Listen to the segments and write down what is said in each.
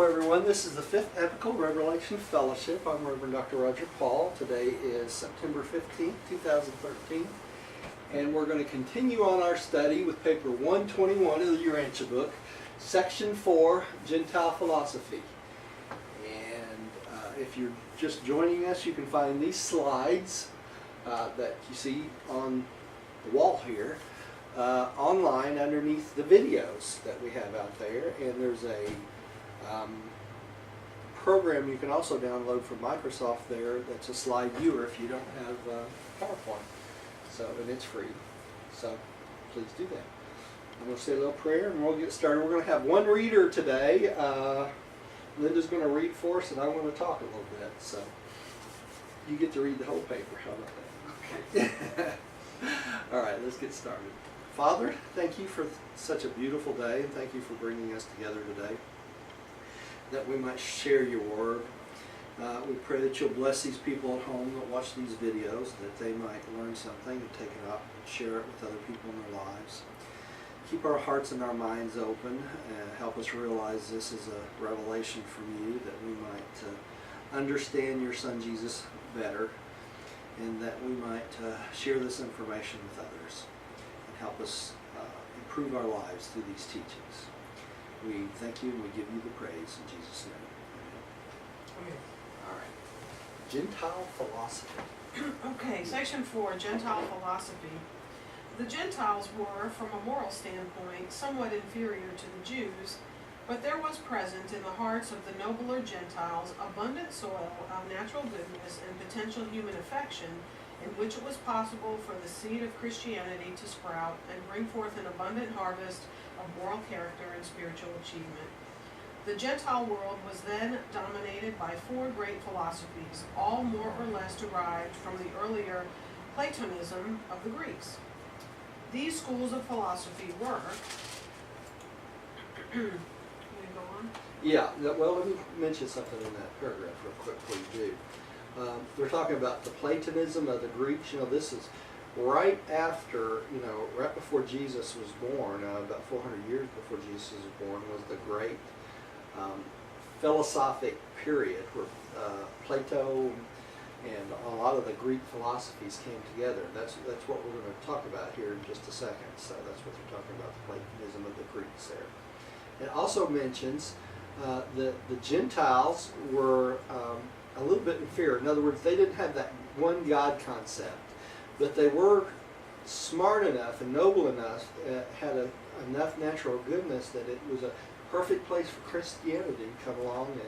everyone. This is the 5th Epical Revelation Fellowship. I'm Reverend Dr. Roger Paul. Today is September 15th, 2013. And we're going to continue on our study with paper 121 of the Urantia book, section 4, Gentile Philosophy. And if you're just joining us, you can find these slides that you see on the wall here online underneath the videos that we have out there. And there's a program you can also download from Microsoft there that's a slide viewer if you don't have PowerPoint. So, and it's free. So please do that. I'm going to say a little prayer and we'll get started. We're going to have one reader today. Linda's going to read for us and I'm going to talk a little bit. So you get to read the whole paper. How about that? Okay. All right, let's get started. Father, thank you for such a beautiful day, and thank you for bringing us together today, that we might share your word. We pray that you'll bless these people at home that watch these videos, that they might learn something and take it up and share it with other people in their lives. Keep our hearts and our minds open, and help us realize this is a revelation from you, that we might understand your Son Jesus better, and that we might share this information with others and help us improve our lives through these teachings. We thank you and we give you the praise in Jesus' name. Amen. All right. Gentile philosophy. Okay, section 4, Gentile philosophy. The Gentiles were, from a moral standpoint, somewhat inferior to the Jews, but there was present in the hearts of the nobler Gentiles abundant soil of natural goodness and potential human affection, in which it was possible for the seed of Christianity to sprout and bring forth an abundant harvest of moral character and spiritual achievement. The Gentile world was then dominated by 4 great philosophies, all more or less derived from the earlier Platonism of the Greeks. These schools of philosophy were... Can we go on? Yeah, well, let me mention something in that paragraph real quick, please do. We're talking about the Platonism of the Greeks. You know, this is right after, right before Jesus was born, about 400 years before Jesus was born, was the great philosophic period where Plato and a lot of the Greek philosophies came together. That's what we're going to talk about here in just a second. So that's what they're talking about, the Platonism of the Greeks there. It also mentions that the Gentiles were a little bit inferior. In other words, they didn't have that one God concept, but they were smart enough and noble enough, had enough natural goodness that it was a perfect place for Christianity to come along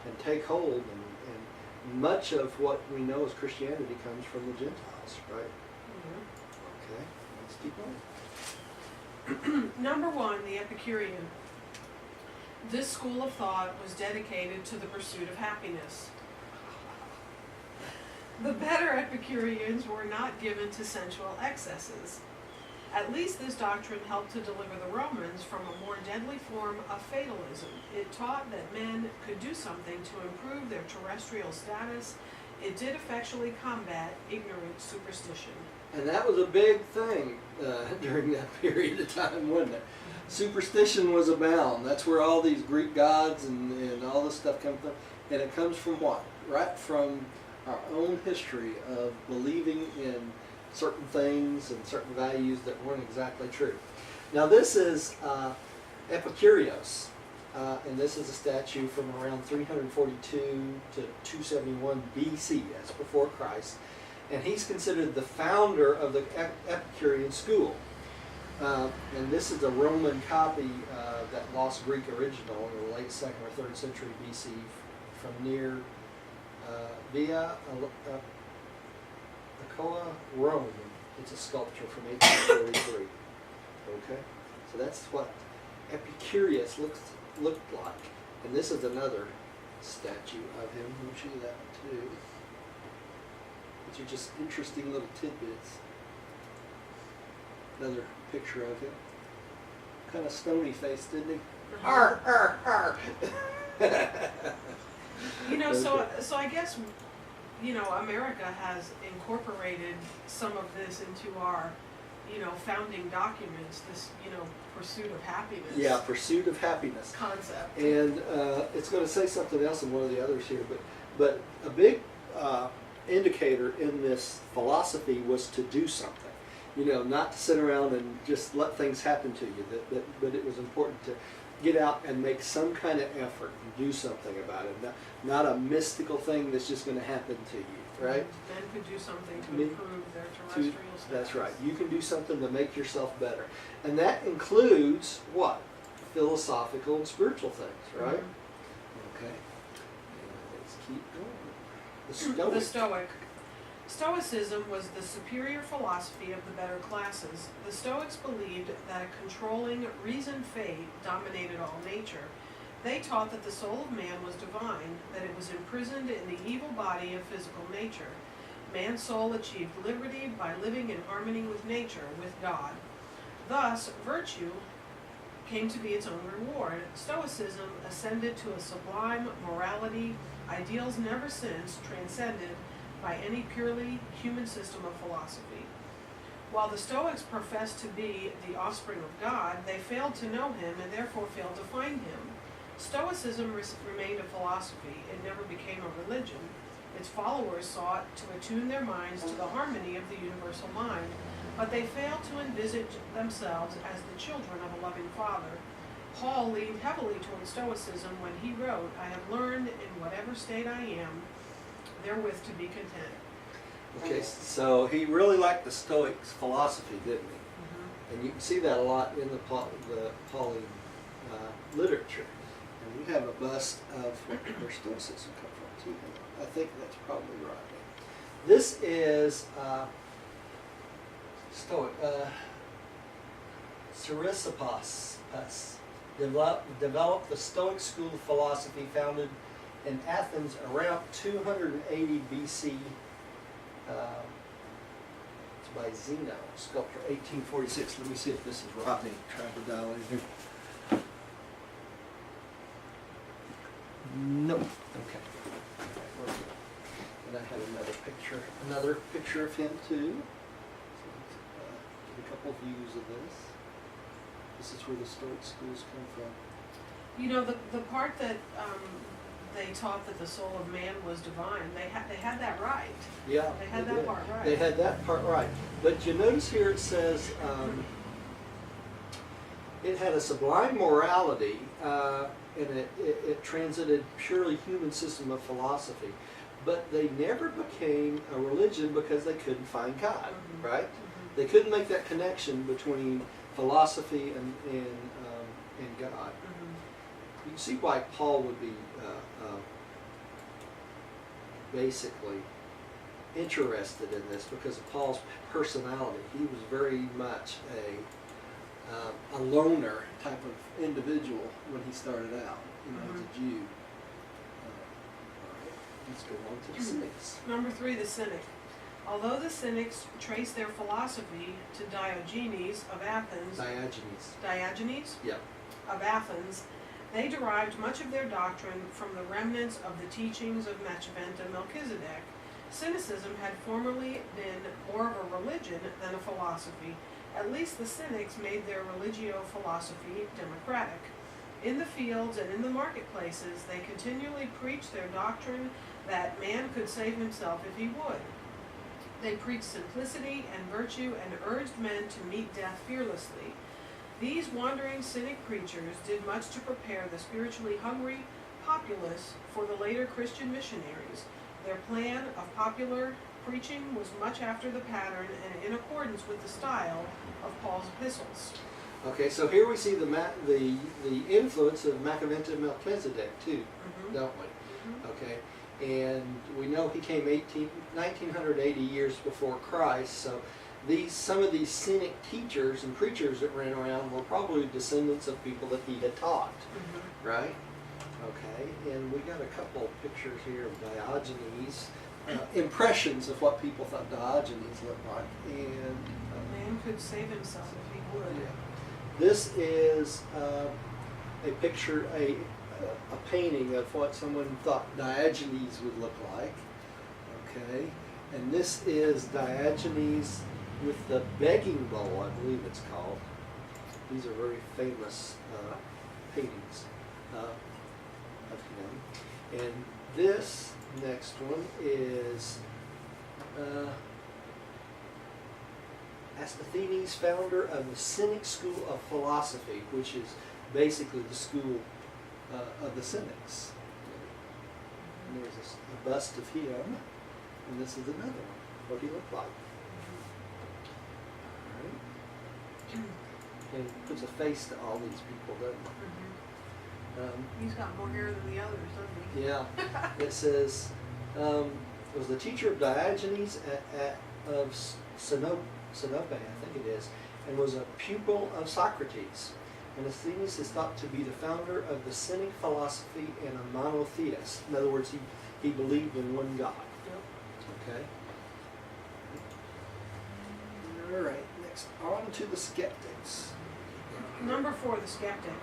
and take hold. And much of what we know as Christianity comes from the Gentiles, right? Mm-hmm. Okay, let's keep going. Number 1, the Epicurean. This school of thought was dedicated to the pursuit of happiness. The better Epicureans were not given to sensual excesses. At least this doctrine helped to deliver the Romans from a more deadly form of fatalism. It taught that men could do something to improve their terrestrial status. It did effectually combat ignorant superstition. And that was a big thing during that period of time, wasn't it? Superstition was abound. That's where all these Greek gods and all this stuff comes from. And it comes from what? Right from our own history of believing in certain things and certain values that weren't exactly true. Now this is Epicurios, and this is a statue from around 342 to 271 BC, that's before Christ, and he's considered the founder of the Epicurean school. And this is a Roman copy that lost Greek original in the late 2nd or 3rd century BC from near Via Aquila, Rome. It's a sculpture from 1843. Okay, so that's what Epicurius looked like. And this is another statue of him. We'll show you that one too. Which are just interesting little tidbits. Another picture of him. Kind of stony faced, didn't he? Arr, arr, arr. So I guess, America has incorporated some of this into our, founding documents, this, pursuit of happiness. Yeah, pursuit of happiness. Concept. And it's going to say something else in one of the others here, but a big indicator in this philosophy was to do something. Not to sit around and just let things happen to you, but it was important to get out and make some kind of effort and do something about it. Not a mystical thing that's just going to happen to you, right? Men could do something to improve their terrestrial status. That's right. You can do something to make yourself better. And that includes what? Philosophical and spiritual things, right? Mhm. Okay. Let's keep going. The Stoic. Stoicism was the superior philosophy of the better classes. The Stoics believed that a controlling, reasoned fate dominated all nature. They taught that the soul of man was divine, that it was imprisoned in the evil body of physical nature. Man's soul achieved liberty by living in harmony with nature, with God. Thus, virtue came to be its own reward. Stoicism ascended to a sublime morality, ideals never since transcended by any purely human system of philosophy. While the Stoics professed to be the offspring of God, they failed to know him and therefore failed to find him. Stoicism remained a philosophy. It never became a religion. Its followers sought to attune their minds to the harmony of the universal mind, but they failed to envisage themselves as the children of a loving Father. Paul leaned heavily toward Stoicism when he wrote, "I have learned in whatever state I am, therewith to be content." Okay, so he really liked the Stoics' philosophy, didn't he? Mm-hmm. And you can see that a lot in the Pauline literature. And we have a bust of where Stoicism come from too. I think that's probably right. This is Stoic. Chrysippus developed the Stoic school of philosophy founded in Athens around 280 BC. It's by Zeno, sculptor, 1846. Let me see if this is Rodney trying to dial in here. No. Okay. We're good. And I have another picture of him too. So, get a couple views of this. This is where the Stoic schools come from. The part that they taught that the soul of man was divine, they had that right. Yeah, They had that did. part right. They had that part right. But you notice here it says it had a sublime morality, and it transited purely human system of philosophy. But they never became a religion because they couldn't find God, Mm-hmm. right? Mm-hmm. They couldn't make that connection between philosophy and God. Mm-hmm. You can see why Paul would be basically interested in this because of Paul's personality. He was very much a loner type of individual when he started out, as a Jew. All right, let's go on to the Cynics. Number 3, the Cynic. Although the Cynics trace their philosophy to Diogenes of Athens, Diogenes Yeah. of Athens, they derived much of their doctrine from the remnants of the teachings of Machiventa Melchizedek. Cynicism had formerly been more of a religion than a philosophy. At least the Cynics made their religio-philosophy democratic. In the fields and in the marketplaces, they continually preached their doctrine that man could save himself if he would. They preached simplicity and virtue and urged men to meet death fearlessly. These wandering Cynic preachers did much to prepare the spiritually hungry populace for the later Christian missionaries. Their plan of popular preaching was much after the pattern and in accordance with the style of Paul's epistles. Okay, so here we see the influence of Machiventa Melchizedek too, don't we? Okay, and we know he came 1980 years before Christ, so some of these Cynic teachers and preachers that ran around were probably descendants of people that he had taught, right? Okay, and we got a couple pictures here of Diogenes, impressions of what people thought Diogenes looked like, and man could save himself if he would. yeah. This is a picture, a painting of what someone thought Diogenes would look like. Okay, and this is Diogenes with the begging bowl, I believe it's called. These are very famous paintings of him. And this next one is Asthenes, founder of the Cynic School of Philosophy, which is basically the school of the Cynics. And there's a bust of him, and this is another one, what he looked like. All right. And puts a face to all these people, doesn't he? He's got more hair than the others, doesn't he? Yeah. It says, was the teacher of Diogenes of Sinope, I think it is, and was a pupil of Socrates. And Asthenes is thought to be the founder of the Cynic philosophy and a monotheist. In other words, he believed in one God. Yep. Okay? All right, next on to the skeptics. Number 4, the skeptic.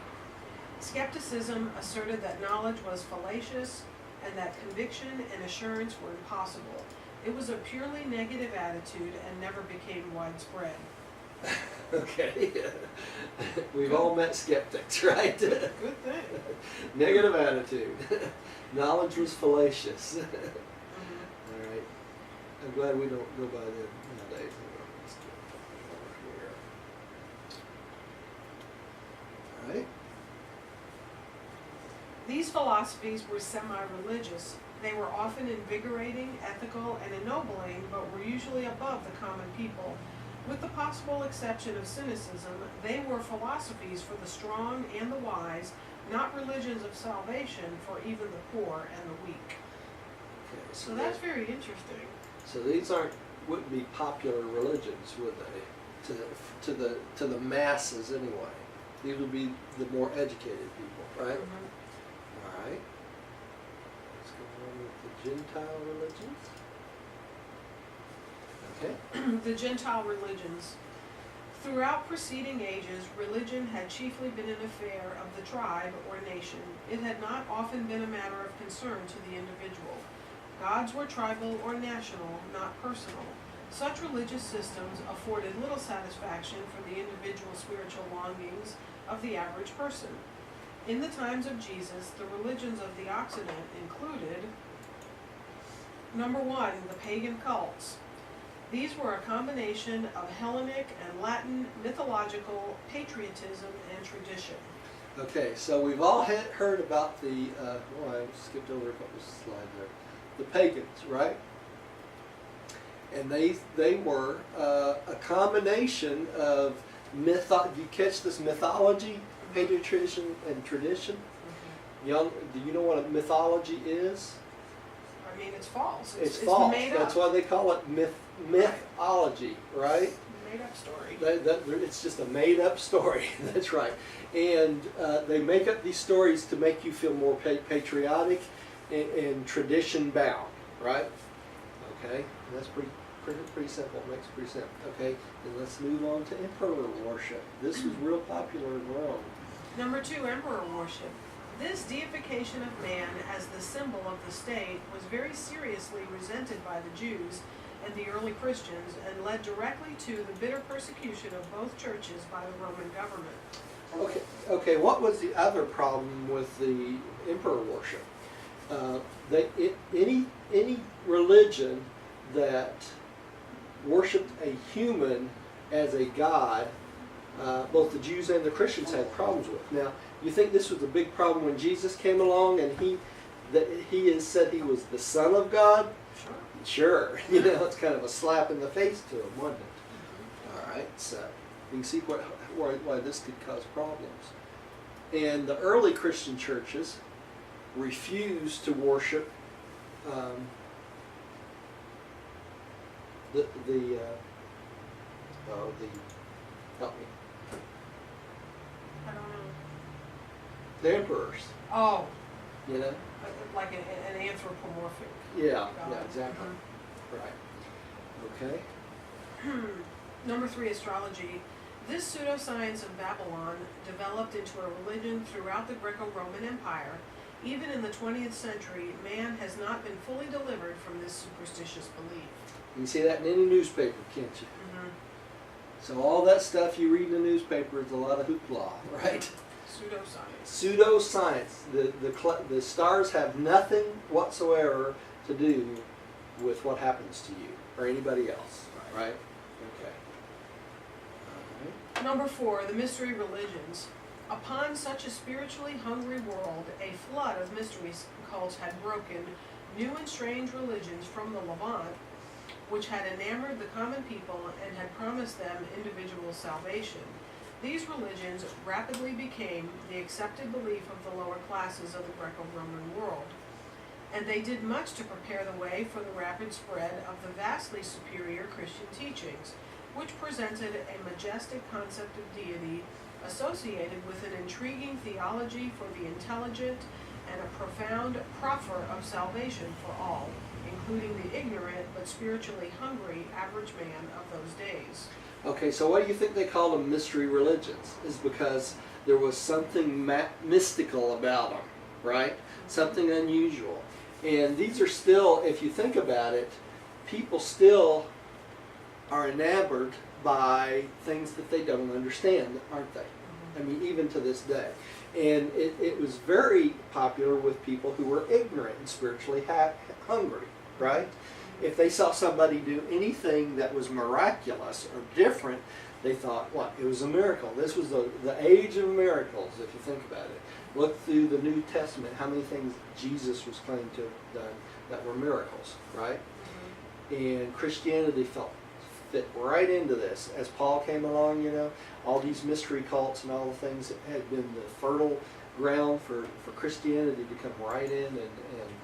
Skepticism asserted that knowledge was fallacious and that conviction and assurance were impossible. It was a purely negative attitude and never became widespread. Okay. We've all met skeptics, right? Good thing. Negative attitude. Knowledge was fallacious. All right. I'm glad we don't go by them nowadays. Let's get over here. All right. These philosophies were semi-religious. They were often invigorating, ethical, and ennobling, but were usually above the common people. With the possible exception of cynicism, they were philosophies for the strong and the wise, not religions of salvation for even the poor and the weak. Okay, So that's very interesting. So these wouldn't be popular religions, would they? To the masses anyway. These would be the more educated people, right? All right. Let's go on with the Gentile religions. Okay. The Gentile religions. Throughout preceding ages, religion had chiefly been an affair of the tribe or nation. It had not often been a matter of concern to the individual. Gods were tribal or national, not personal. Such religious systems afforded little satisfaction for the individual spiritual longings of the average person. In the times of Jesus, the religions of the Occident included, number 1, the pagan cults. These were a combination of Hellenic and Latin mythological patriotism and tradition. Okay, so we've all heard about the, I skipped over a couple slides there. The pagans, right? And they were a combination of do you catch this mythology, patriotism, and tradition? Do you know what a mythology is? I mean, it's false. It's false. Made up. That's why they call it mythology, right? Made up story. It's just a made up story. That's right. And they make up these stories to make you feel more patriotic and tradition bound, right? Okay, and that's pretty simple. Makes it pretty simple. Okay, and let's move on to emperor worship. This was real popular in Rome. Number 2, emperor worship. This deification of man as the symbol of the state was very seriously resented by the Jews and the early Christians and led directly to the bitter persecution of both churches by the Roman government. Okay. What was the other problem with the emperor worship? Any religion that worshipped a human as a god, both the Jews and the Christians had problems with. Now, you think this was a big problem when Jesus came along and he said he was the Son of God? Sure. You know, it's kind of a slap in the face to him, wasn't it? All right, so you can see why this could cause problems. And the early Christian churches refused to worship help me. I don't know. The emperors. Oh. You know? Like an anthropomorphic. Yeah, God. yeah, exactly. Right. Okay. Number 3, astrology. This pseudoscience of Babylon developed into a religion throughout the Greco-Roman Empire. Even in the 20th century, man has not been fully delivered from this superstitious belief. You can see that in any newspaper, can't you? So all that stuff you read in the newspaper is a lot of hoopla, right? Pseudoscience. Pseudoscience. The stars have nothing whatsoever to do with what happens to you or anybody else, right? Okay. All right. Number 4, the mystery religions. Upon such a spiritually hungry world, a flood of mystery cults had broken, new and strange religions from the Levant, which had enamored the common people and had promised them individual salvation. These religions rapidly became the accepted belief of the lower classes of the Greco-Roman world, and they did much to prepare the way for the rapid spread of the vastly superior Christian teachings, which presented a majestic concept of deity associated with an intriguing theology for the intelligent and a profound proffer of salvation for all, including the ignorant but spiritually hungry average man of those days. Okay, so what do you think they call them mystery religions? Is because there was something mystical about them, right? Something unusual. And these are still, if you think about it, people still are enamored by things that they don't understand, aren't they? I mean, even to this day. And it was very popular with people who were ignorant and spiritually hungry, right? If they saw somebody do anything that was miraculous or different, they thought, what? It was a miracle. This was the age of miracles, if you think about it. Look through the New Testament, how many things Jesus was claimed to have done that were miracles, right? And Christianity fit right into this. As Paul came along, you know, all these mystery cults and all the things that had been the fertile ground for Christianity to come right in and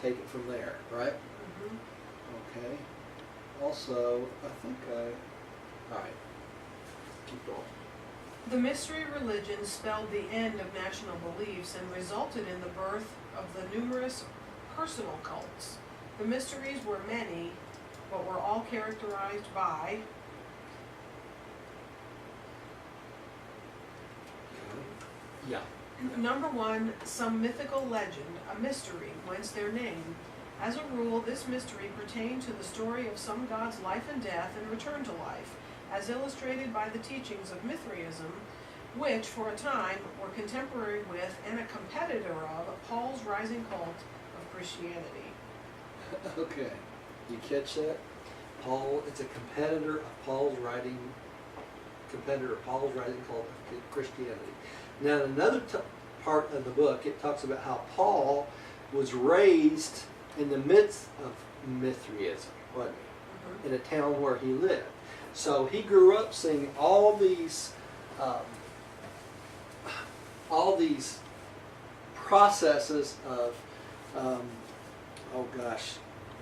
take it from there, right? Okay. Also, all right, keep going. The mystery religions spelled the end of national beliefs and resulted in the birth of the numerous personal cults. The mysteries were many, but were all characterized by Yeah. Number 1, some mythical legend, a mystery, whence their name. As a rule, this mystery pertained to the story of some god's life and death and return to life, as illustrated by the teachings of Mithraism, which, for a time, were contemporary with and a competitor of Paul's rising cult of Christianity. Okay. You catch that? It's a competitor of Paul's rising cult of Christianity. Now, in another part of the book, it talks about how Paul was raised in the midst of Mithraism, wasn't he? In a town where he lived. So he grew up seeing all these processes of,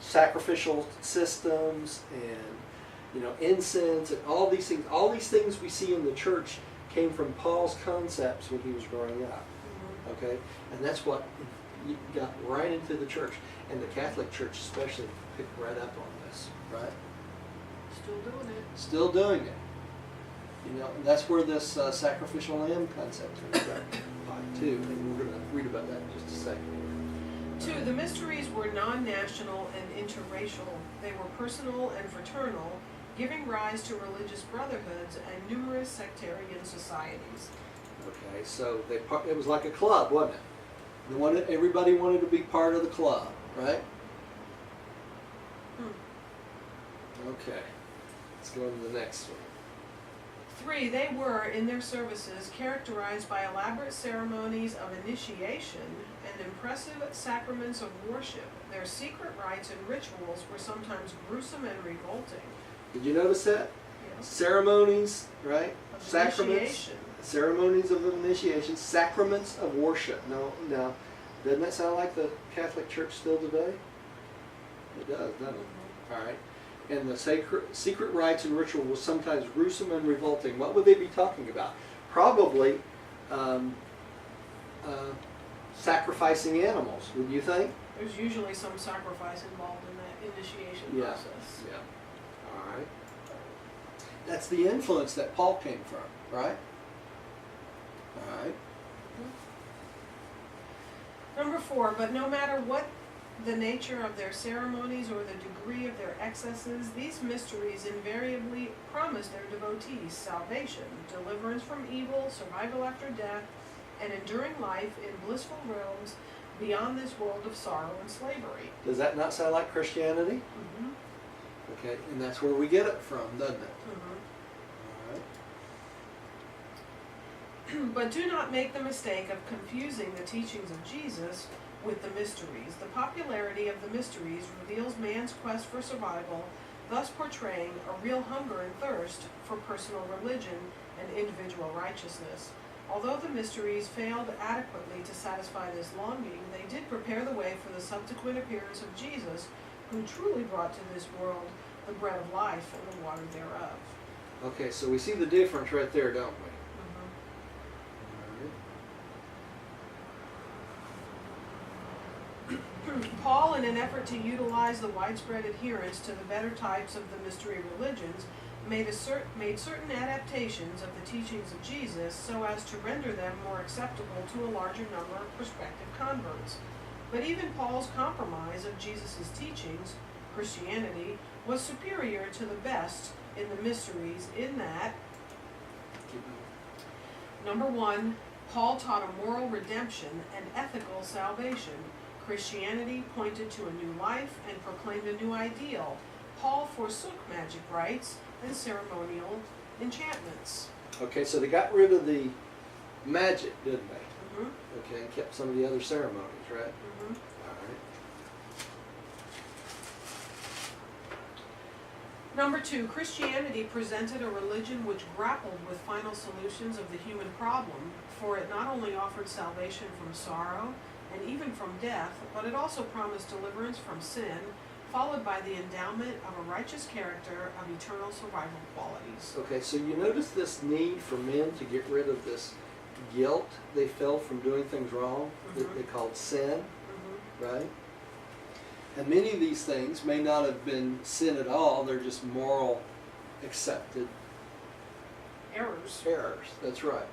sacrificial systems and, incense and all these things. All these things we see in the church came from Paul's concepts when he was growing up. Okay? And that's what got right into the church. And the Catholic Church especially picked right up on this, right? Still doing it. Still doing it. And that's where this sacrificial lamb concept comes by too. And we're going to read about that in just a second. 2, the mysteries were non-national and interracial. They were personal and fraternal, giving rise to religious brotherhoods and numerous sectarian societies. Okay, so it was like a club, wasn't it? Everybody wanted to be part of the club, right? Okay, let's go to the next one. 3, they were, in their services, characterized by elaborate ceremonies of initiation and impressive sacraments of worship. Their secret rites and rituals were sometimes gruesome and revolting. Did you notice that? Yes. Ceremonies, right? Of Sacraments. initiation. Ceremonies of initiation, sacraments of worship. Now, doesn't that sound like the Catholic Church still today? It does, doesn't it? All right. And the secret rites and ritual was sometimes gruesome and revolting. What would they be talking about? Probably sacrificing animals, would you think? There's usually some sacrifice involved in that initiation process. Yeah. All right. That's the influence that Paul came from, right? All right. Number 4, but no matter what the nature of their ceremonies or the degree of their excesses, these mysteries invariably promise their devotees salvation, deliverance from evil, survival after death, and enduring life in blissful realms beyond this world of sorrow and slavery. Does that not sound like Christianity? Mm-hmm. Okay, and that's where we get it from, doesn't it? Mm-hmm. All right. But do not make the mistake of confusing the teachings of Jesus with the mysteries. The popularity of the mysteries reveals man's quest for survival, thus portraying a real hunger and thirst for personal religion and individual righteousness. Although the mysteries failed adequately to satisfy this longing, they did prepare the way for the subsequent appearance of Jesus, who truly brought to this world the bread of life and the water thereof. Okay, so we see the difference right there, don't we? Paul, in an effort to utilize the widespread adherence to the better types of the mystery religions, made certain adaptations of the teachings of Jesus so as to render them more acceptable to a larger number of prospective converts. But even Paul's compromise of Jesus' teachings, Christianity, was superior to the best in the mysteries in that, number one, Paul taught a moral redemption and ethical salvation. Christianity pointed to a new life and proclaimed a new ideal. Paul forsook magic rites and ceremonial enchantments. Okay, so they got rid of the magic, didn't they? Mm-hmm. Okay, and kept some of the other ceremonies, right? Mm-hmm. All right. Number two, Christianity presented a religion which grappled with final solutions of the human problem, for it not only offered salvation from sorrow and even from death, but it also promised deliverance from sin, followed by the endowment of a righteous character of eternal survival qualities. Okay, so you notice this need for men to get rid of this guilt they felt from doing things wrong, that Mhm. they called sin, Mm-hmm. right? And many of these things may not have been sin at all, they're just moral accepted Errors. errors. That's right.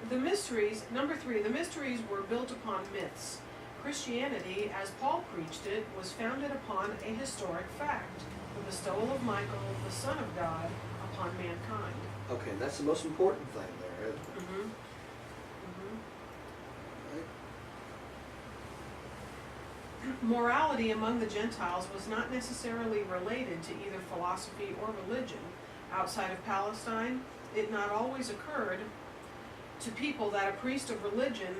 The mysteries, number three, the mysteries were built upon myths. Christianity, as Paul preached it, was founded upon a historic fact, the bestowal of Michael, the Son of God, upon mankind. Okay, that's the most important thing there, isn't it? Mm-hmm. Mm-hmm. Morality among the Gentiles was not necessarily related to either philosophy or religion. Outside of Palestine, it not always occurred to people that a priest of religion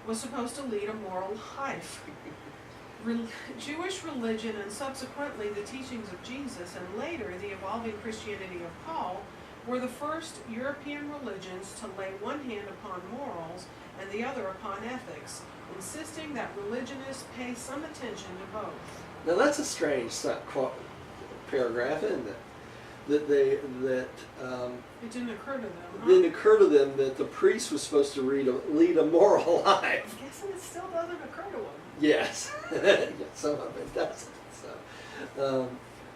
was supposed to lead a moral life. Jewish religion and subsequently the teachings of Jesus and later the evolving Christianity of Paul were the first European religions to lay one hand upon morals and the other upon ethics, insisting that religionists pay some attention to both. Now that's a strange paragraph, isn't it? That it didn't occur to them. Huh? didn't occur to them that the priest was supposed to lead a moral life. I'm guessing it still doesn't occur to them. Yes, yeah, some of it doesn't. So,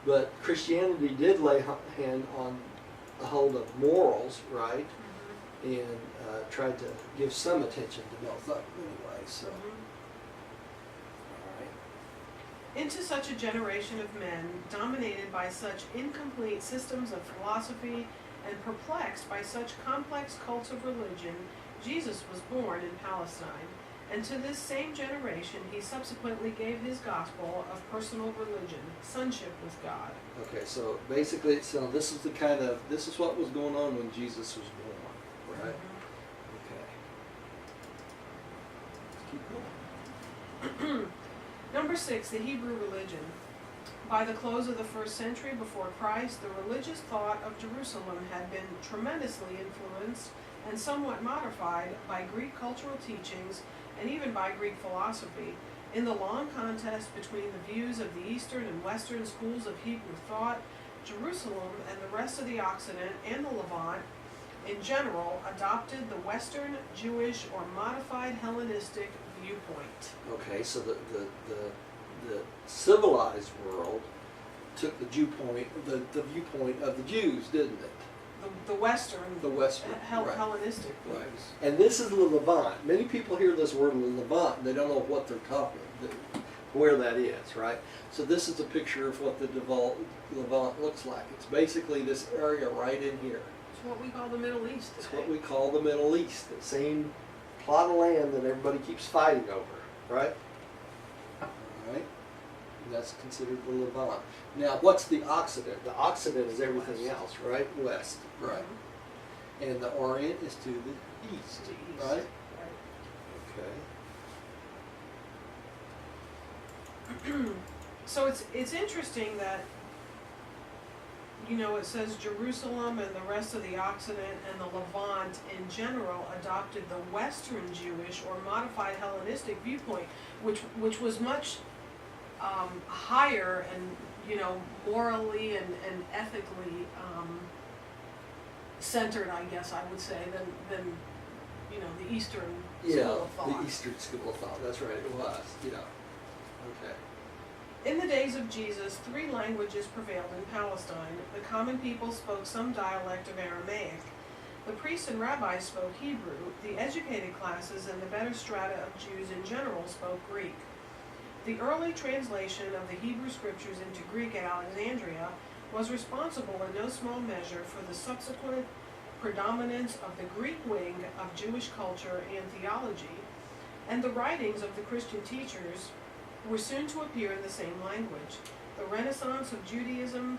but Christianity did lay hand on a hold of morals, right? Mm-hmm. And tried to give some attention to both of them anyway. So, Mm-hmm. all right. Into such a generation of men, dominated by such incomplete systems of philosophy and perplexed by such complex cults of religion, Jesus was born in Palestine. And to this same generation, he subsequently gave his gospel of personal religion, sonship with God. Okay, so basically, so this is what was going on when Jesus was born, right? Okay. Let's keep going. Number 6, the Hebrew religion. By the close of the 1st century before Christ, the religious thought of Jerusalem had been tremendously influenced and somewhat modified by Greek cultural teachings and even by Greek philosophy. In the long contest between the views of the Eastern and Western schools of Hebrew thought, Jerusalem and the rest of the Occident and the Levant in general adopted the Western Jewish or modified Hellenistic viewpoint. Okay, so the civilized world took the viewpoint of the Jews, didn't it? the Western, The Western, right. Hellenistic views. Right. And this is the Levant. Many people hear this word Levant and they don't know what they're talking about, where that is, right? So this is a picture of what the Levant looks like. It's basically this area right in here. It's what we call the Middle East today. It's what we call the Middle East, the same plot of land that everybody keeps fighting over, right? All right. And that's considered the Levant. Now, what's the Occident? The Occident is everything West. else, right? West, right. And the Orient is to the east, right? Right. Okay. So it's interesting that, you know, it says Jerusalem and the rest of the Occident and the Levant in general adopted the Western Jewish or modified Hellenistic viewpoint, which was much higher and, you know, morally and ethically centered, I guess I would say, than you know, the Eastern school of thought. The Eastern school of thought. That's right. It was. Yeah. Okay. In the days of Jesus, 3 languages prevailed in Palestine. The common people spoke some dialect of Aramaic. The priests and rabbis spoke Hebrew. The educated classes and the better strata of Jews in general spoke Greek. The early translation of the Hebrew scriptures into Greek at Alexandria was responsible in no small measure for the subsequent predominance of the Greek wing of Jewish culture and theology, and the writings of the Christian teachers were soon to appear in the same language. The Renaissance of Judaism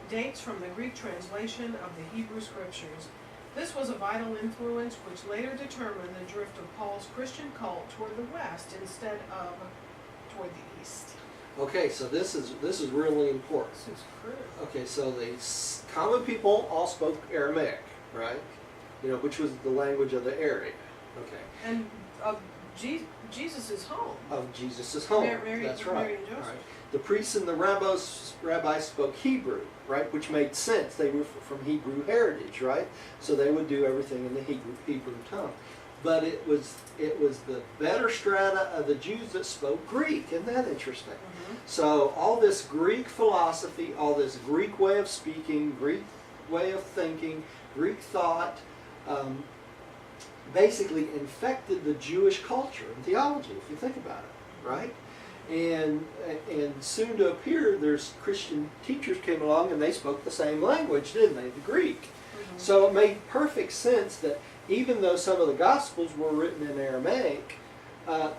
dates from the Greek translation of the Hebrew scriptures. This was a vital influence which later determined the drift of Paul's Christian cult toward the west instead of toward the east. Okay, so this is really important. This is critical. Okay, so the common people all spoke Aramaic, right? You know, which was the language of the area. Okay. And of Jesus' home. Of Jesus' home. Mary, That's right. Mary and Joseph. Right. The priests and the rabbis spoke Hebrew, right? Which made sense. They were from Hebrew heritage, right? So they would do everything in the Hebrew tongue. But it was the better strata of the Jews that spoke Greek. Isn't that interesting? Mm-hmm. So all this Greek philosophy, all this Greek way of speaking, Greek way of thinking, Greek thought, basically infected the Jewish culture and theology, if you think about it, right? And soon to appear, there's Christian teachers came along and they spoke the same language, didn't they? The Greek. Mm-hmm. So it made perfect sense that even though some of the Gospels were written in Aramaic,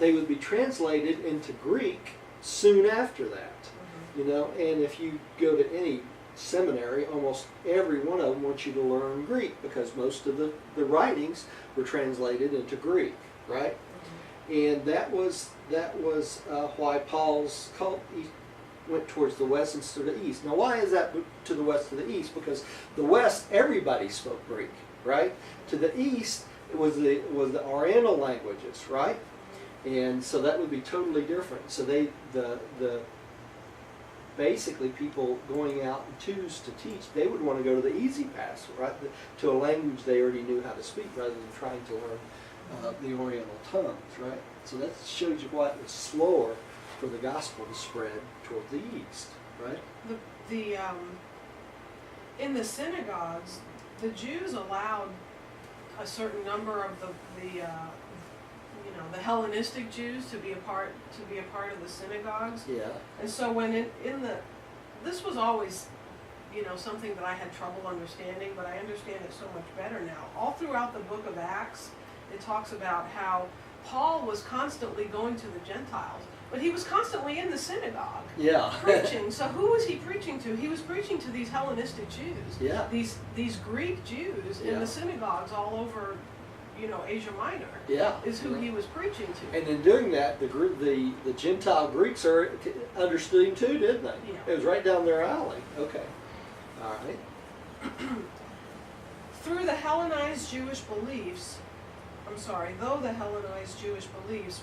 they would be translated into Greek soon after that. Mm-hmm. You know, and if you go to any seminary, almost every one of them wants you to learn Greek because most of the writings were translated into Greek, right? Mm-hmm. And that was why Paul's cult went towards the west instead of the east. Now, why is that to the west to the east? Because the west, everybody spoke Greek, right? To the east, it was the Oriental languages, right? And so that would be totally different. So basically people going out in twos to teach, they would want to go to the easy path, right? To a language they already knew how to speak rather than trying to learn the Oriental tongues, right? So that shows you why it was slower for the gospel to spread toward the east, right? In the synagogues, the Jews allowed a certain number of the Hellenistic Jews to be a part of the synagogues. Yeah. And so when this was always, you know, something that I had trouble understanding, but I understand it so much better now. All throughout the book of Acts, it talks about how Paul was constantly going to the Gentiles, but he was constantly in the synagogue. Yeah. Preaching. So who was he preaching to? He was preaching to these Hellenistic Jews. Yeah. These Greek Jews in the synagogues all over, you know, Asia Minor. Yeah. Is who he was preaching to. And in doing that, the Gentile Greeks understood him too, didn't they? Yeah. It was right down their alley. Okay. All right. Though the Hellenized Jewish beliefs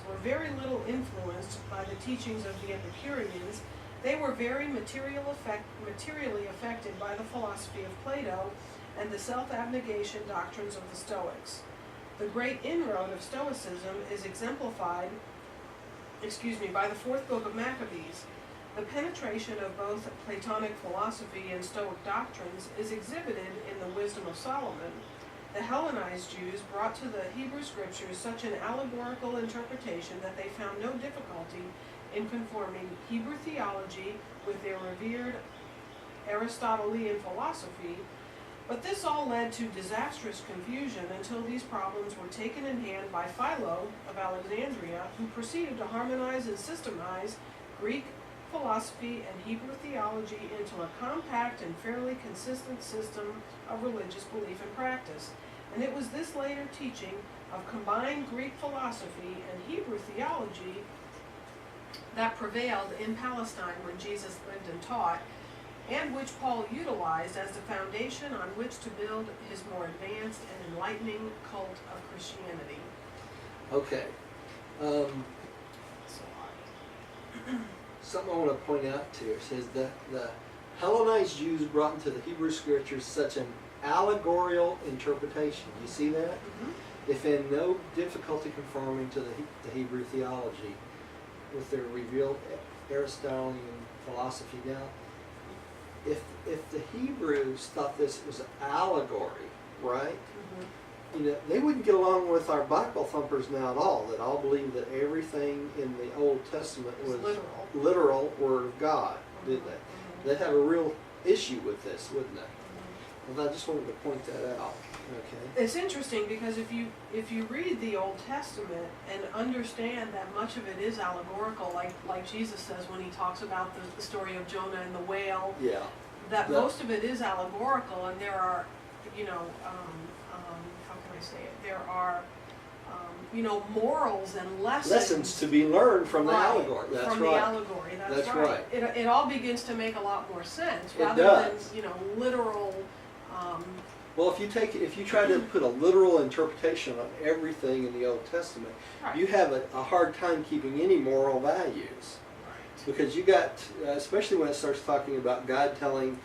were very little influenced by the teachings of the Epicureans, they were very materially affected by the philosophy of Plato and the self-abnegation doctrines of the Stoics. The great inroad of Stoicism is exemplified by the fourth book of Maccabees. The penetration of both Platonic philosophy and Stoic doctrines is exhibited in the Wisdom of Solomon. The Hellenized Jews brought to the Hebrew Scriptures such an allegorical interpretation that they found no difficulty in conforming Hebrew theology with their revered Aristotelian philosophy, but this all led to disastrous confusion until these problems were taken in hand by Philo of Alexandria, who proceeded to harmonize and systemize Greek philosophy and Hebrew theology into a compact and fairly consistent system of religious belief and practice. And it was this later teaching of combined Greek philosophy and Hebrew theology that prevailed in Palestine when Jesus lived and taught, and which Paul utilized as the foundation on which to build his more advanced and enlightening cult of Christianity. Okay. Something I want to point out to you says that the Hellenized Jews brought into the Hebrew Scriptures such an allegorical interpretation. You see that? Mm-hmm. If in no difficulty conforming to the Hebrew theology with their revealed Aristotelian philosophy. Now, if the Hebrews thought this was an allegory, right? Mm-hmm. You know, they wouldn't get along with our Bible thumpers now at all, that all believe that everything in the Old Testament was literal Word of God, did they? Mm-hmm. They'd have a real issue with this, wouldn't they? Well, I just wanted to point that out. Okay. It's interesting because if you read the Old Testament and understand that much of it is allegorical, like Jesus says when he talks about the story of Jonah and the whale, Yeah. that most of it is allegorical, and there are, how can I say it? There are, morals and lessons to be learned from the allegory. That's from right. the allegory. That's right. It all begins to make a lot more sense rather than literal. Well, if you try to put a literal interpretation on everything in the Old Testament, Right. you have a hard time keeping any moral values. Right. Because you got, especially when it starts talking about God telling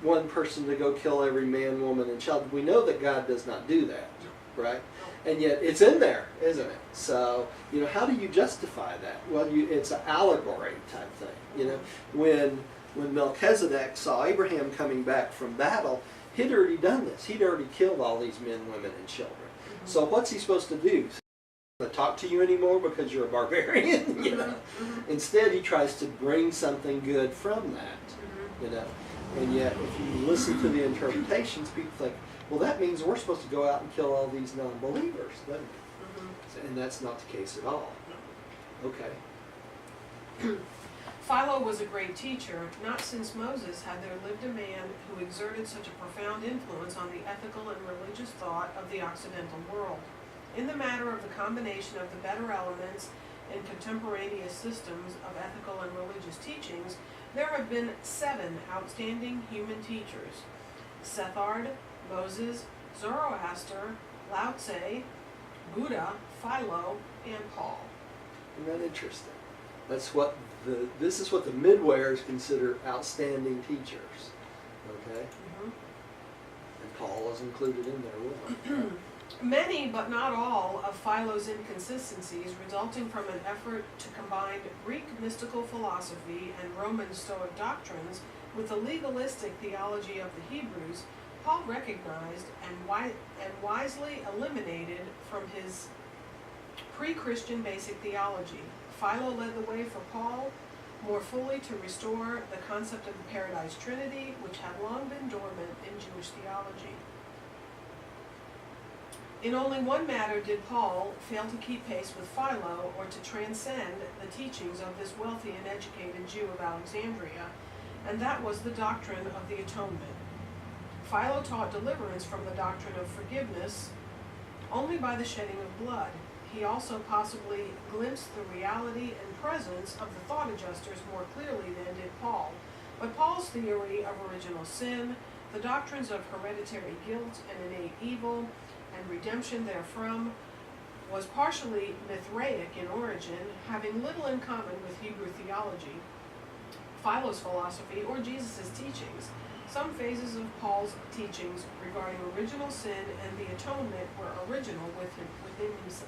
one person to go kill every man, woman, and child. We know that God does not do that, right? And yet it's in there, isn't it? So, how do you justify that? Well, it's an allegory type thing. When Melchizedek saw Abraham coming back from battle, he'd already done this. He'd already killed all these men, women, and children. Mm-hmm. So what's he supposed to do? Not talk to you anymore because you're a barbarian? Mm-hmm. Instead, he tries to bring something good from that. Mm-hmm. And yet, if you listen to the interpretations, people think, well, that means we're supposed to go out and kill all these non-believers, doesn't it? Mm-hmm. And that's not the case at all. Okay. Philo was a great teacher, not since Moses had there lived a man who exerted such a profound influence on the ethical and religious thought of the Occidental world. In the matter of the combination of the better elements in contemporaneous systems of ethical and religious teachings, there have been 7 outstanding human teachers: Sethard, Moses, Zoroaster, Lao Tse, Buddha, Philo, and Paul. Isn't that interesting? This is what the Midwayers consider outstanding teachers. Okay? Mm-hmm. And Paul is included in there with them. Many, but not all, of Philo's inconsistencies resulting from an effort to combine Greek mystical philosophy and Roman Stoic doctrines with the legalistic theology of the Hebrews, Paul recognized and wisely eliminated from his pre-Christian basic theology. Philo led the way for Paul more fully to restore the concept of the Paradise Trinity, which had long been dormant in Jewish theology. In only one matter did Paul fail to keep pace with Philo or to transcend the teachings of this wealthy and educated Jew of Alexandria, and that was the doctrine of the atonement. Philo taught deliverance from the doctrine of forgiveness only by the shedding of blood. He also possibly glimpsed the reality and presence of the thought adjusters more clearly than did Paul. But Paul's theory of original sin, the doctrines of hereditary guilt and innate evil, and redemption therefrom, was partially Mithraic in origin, having little in common with Hebrew theology, Philo's philosophy, or Jesus' teachings. Some phases of Paul's teachings regarding original sin and the atonement were original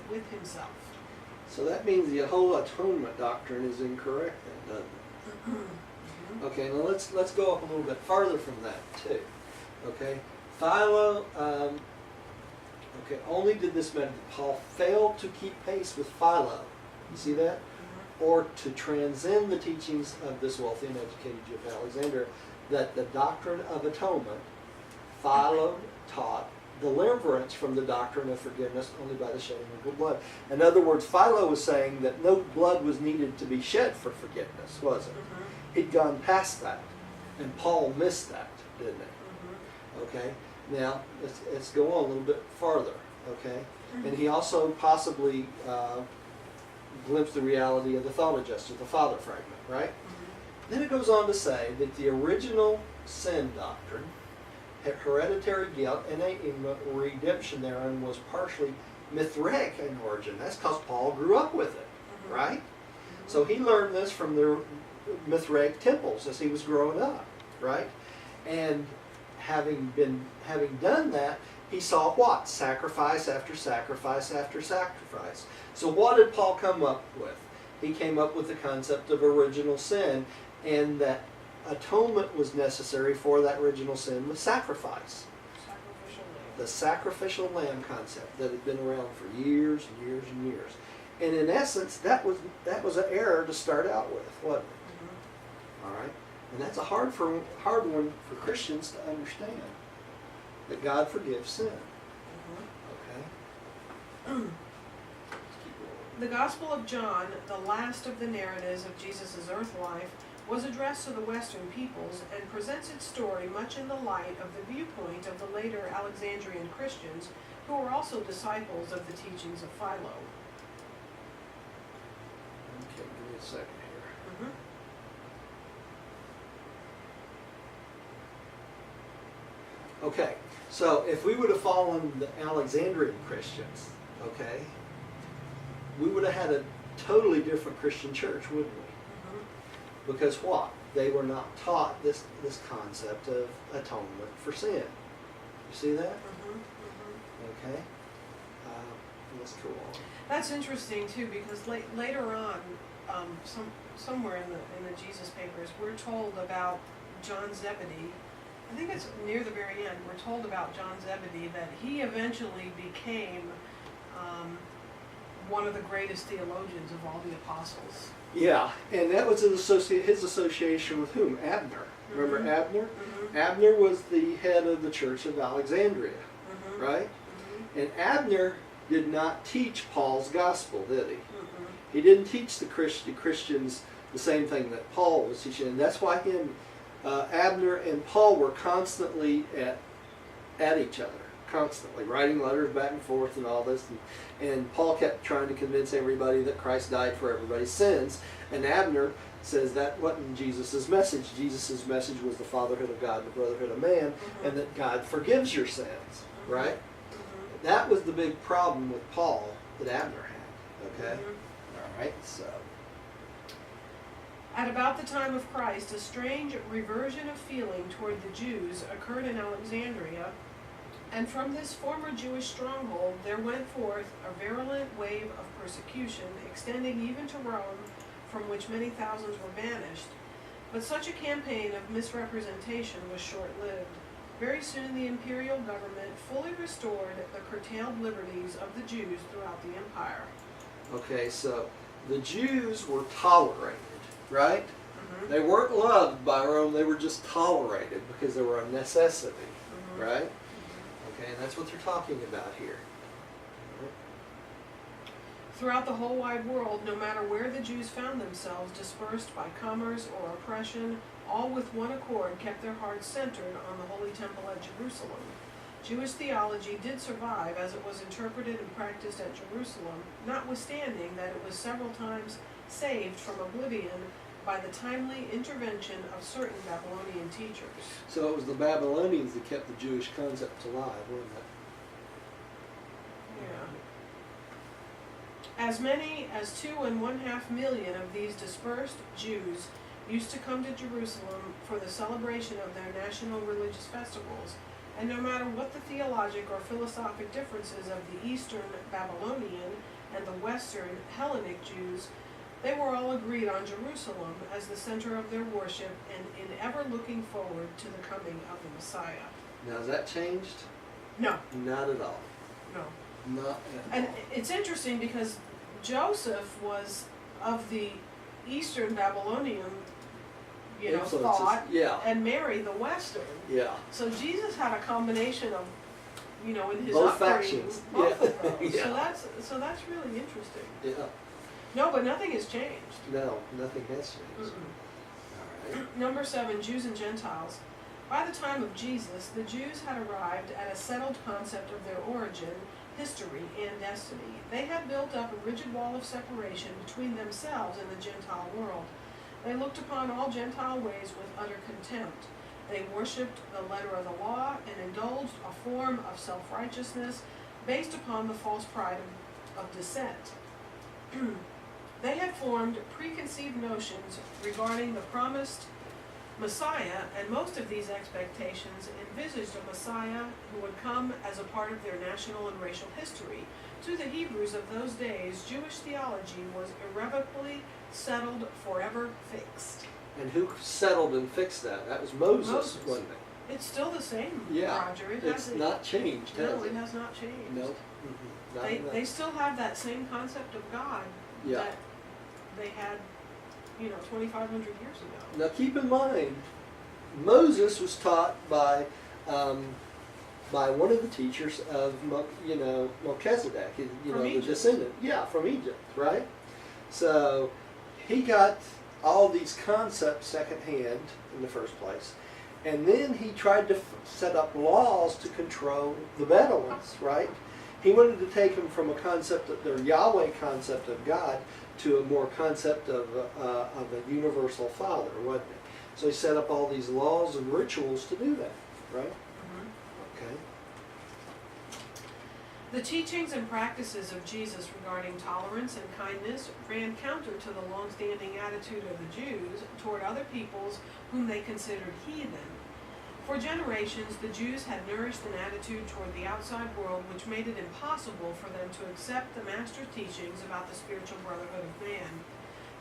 with himself. So that means the whole atonement doctrine is incorrect then, doesn't it? Okay, now let's go up a little bit farther from that too. Okay, Philo. Only did this mean that Paul failed to keep pace with Philo. You see that? Or to transcend the teachings of this wealthy and educated Jew of Alexandria, that the doctrine of atonement, Philo taught deliverance from the doctrine of forgiveness only by the shedding of good blood. In other words, Philo was saying that no blood was needed to be shed for forgiveness, was it? He'd gone past that, and Paul missed that, didn't he? Okay, now let's go on a little bit farther, okay? And he also possibly glimpsed the reality of the thought adjuster, the father fragment, right? Then it goes on to say that the original sin doctrine, hereditary guilt, and a redemption therein was partially Mithraic in origin. That's because Paul grew up with it, right? So he learned this from the Mithraic temples as he was growing up, right? And having done that, he saw what? Sacrifice after sacrifice after sacrifice. So what did Paul come up with? He came up with the concept of original sin, and that atonement was necessary for that original sin with sacrifice. Sacrificial lamb. The sacrificial lamb concept that had been around for years and years and years. And in essence, that was an error to start out with, wasn't it? All right? And that's a hard one for Christians to understand, that God forgives sin. Okay? The Gospel of John, the last of the narratives of Jesus' earth life, was addressed to the Western peoples and presents its story much in the light of the viewpoint of the later Alexandrian Christians, who were also disciples of the teachings of Philo. Okay, give me a second here. Okay, so if we would have followed the Alexandrian Christians, okay, we would have had a totally different Christian church, wouldn't we? Because what? They were not taught this concept of atonement for sin. You see that? Okay. Let's go on. That's interesting too, because later on, somewhere in the Jesus papers, we're told about John Zebedee. I think it's near the very end. We're told about John Zebedee that he eventually became one of the greatest theologians of all the apostles. Yeah, and that was his association with whom? Abner. Remember Abner? Abner was the head of the Church of Alexandria, right? And Abner did not teach Paul's gospel, did he? He didn't teach the Christians the same thing that Paul was teaching, and that's why Abner and Paul were constantly at each other, constantly writing letters back and forth and all this, and Paul kept trying to convince everybody that Christ died for everybody's sins, and Abner says that wasn't Jesus' message. Jesus' message was the fatherhood of God, the brotherhood of man, and that God forgives your sins, right? That was the big problem with Paul that Abner had, okay? All right, so. At about the time of Christ, a strange reversion of feeling toward the Jews occurred in Alexandria, and from this former Jewish stronghold there went forth a virulent wave of persecution, extending even to Rome, from which many thousands were banished. But such a campaign of misrepresentation was short-lived. Very soon the imperial government fully restored the curtailed liberties of the Jews throughout the empire. Okay, so the Jews were tolerated, right? They weren't loved by Rome, they were just tolerated because they were a necessity, right? Okay, and that's what they're talking about here. Throughout the whole wide world, no matter where the Jews found themselves, dispersed by commerce or oppression, all with one accord kept their hearts centered on the Holy Temple at Jerusalem. Jewish theology did survive as it was interpreted and practiced at Jerusalem, notwithstanding that it was several times saved from oblivion by the timely intervention of certain Babylonian teachers. So it was the Babylonians that kept the Jewish concept alive, wasn't it? Yeah. As many as 2.5 million of these dispersed Jews used to come to Jerusalem for the celebration of their national religious festivals, and no matter what the theologic or philosophic differences of the Eastern Babylonian and the Western Hellenic Jews, they were all agreed on Jerusalem as the center of their worship and in ever looking forward to the coming of the Messiah. Now, has that changed? No, Not at all. no. Not at And all. it's interesting because Joseph was of the Eastern Babylonian, Influences. thought, Yeah. and Mary the Western. Yeah. So Jesus had a combination of, in his Both upbringing, factions. both Yeah. of those. Yeah. So that's really interesting. Yeah. No, but nothing has changed. No, nothing has changed. Mm-mm. All right. Number 7, Jews and Gentiles. By the time of Jesus, the Jews had arrived at a settled concept of their origin, history, and destiny. They had built up a rigid wall of separation between themselves and the Gentile world. They looked upon all Gentile ways with utter contempt. They worshipped the letter of the law and indulged a form of self-righteousness based upon the false pride of descent. They had formed preconceived notions regarding the promised Messiah, and most of these expectations envisaged a Messiah who would come as a part of their national and racial history. To the Hebrews of those days, Jewish theology was irrevocably settled, forever fixed. And who settled and fixed that? That was Moses, Moses. wasn't it? It's still the same, Yeah. Roger. It It's hasn't. not changed, has No, it? it has not changed. No. Mm-hmm. Not enough. They still have that same concept of God Yeah. that they had, 2,500 years ago. Now keep in mind, Moses was taught by one of the teachers of Melchizedek, From the Egypt. descendant, from Egypt, right? So he got all these concepts secondhand in the first place, and then he tried to set up laws to control the Bedouins, right? He wanted to take them from a concept of their Yahweh concept of God to a more concept of a universal Father, wasn't it? So he set up all these laws and rituals to do that, right? Okay. The teachings and practices of Jesus regarding tolerance and kindness ran counter to the long-standing attitude of the Jews toward other peoples whom they considered heathen. For generations, the Jews had nourished an attitude toward the outside world which made it impossible for them to accept the Master's teachings about the spiritual brotherhood of man.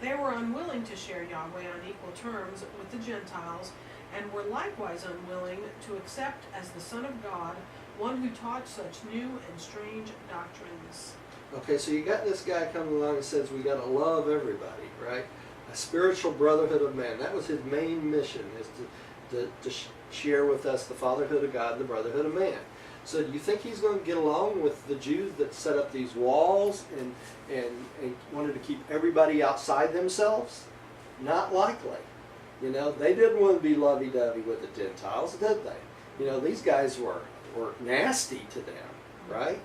They were unwilling to share Yahweh on equal terms with the Gentiles, and were likewise unwilling to accept as the Son of God one who taught such new and strange doctrines. Okay, so you got this guy coming along and says we got to love everybody, right? A spiritual brotherhood of man. That was his main mission, is to share with us the fatherhood of God and the brotherhood of man. So do you think he's going to get along with the Jews that set up these walls and wanted to keep everybody outside themselves? Not likely. They didn't want to be lovey-dovey with the Gentiles, did they? These guys were nasty to them, right?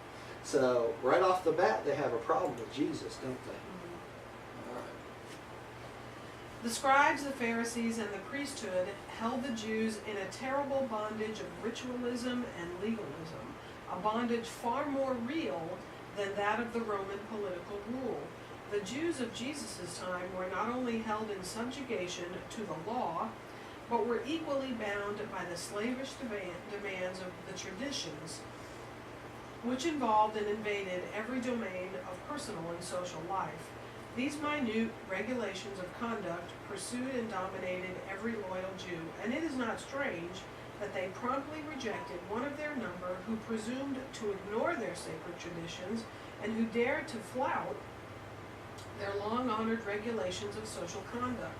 So right off the bat, they have a problem with Jesus, don't they? All right. The scribes, the Pharisees, and the priesthood held the Jews in a terrible bondage of ritualism and legalism, a bondage far more real than that of the Roman political rule. The Jews of Jesus' time were not only held in subjugation to the law, but were equally bound by the slavish demands of the traditions, which involved and invaded every domain of personal and social life. These minute regulations of conduct pursued and dominated every loyal Jew, and it is not strange that they promptly rejected one of their number who presumed to ignore their sacred traditions and who dared to flout their long-honored regulations of social conduct.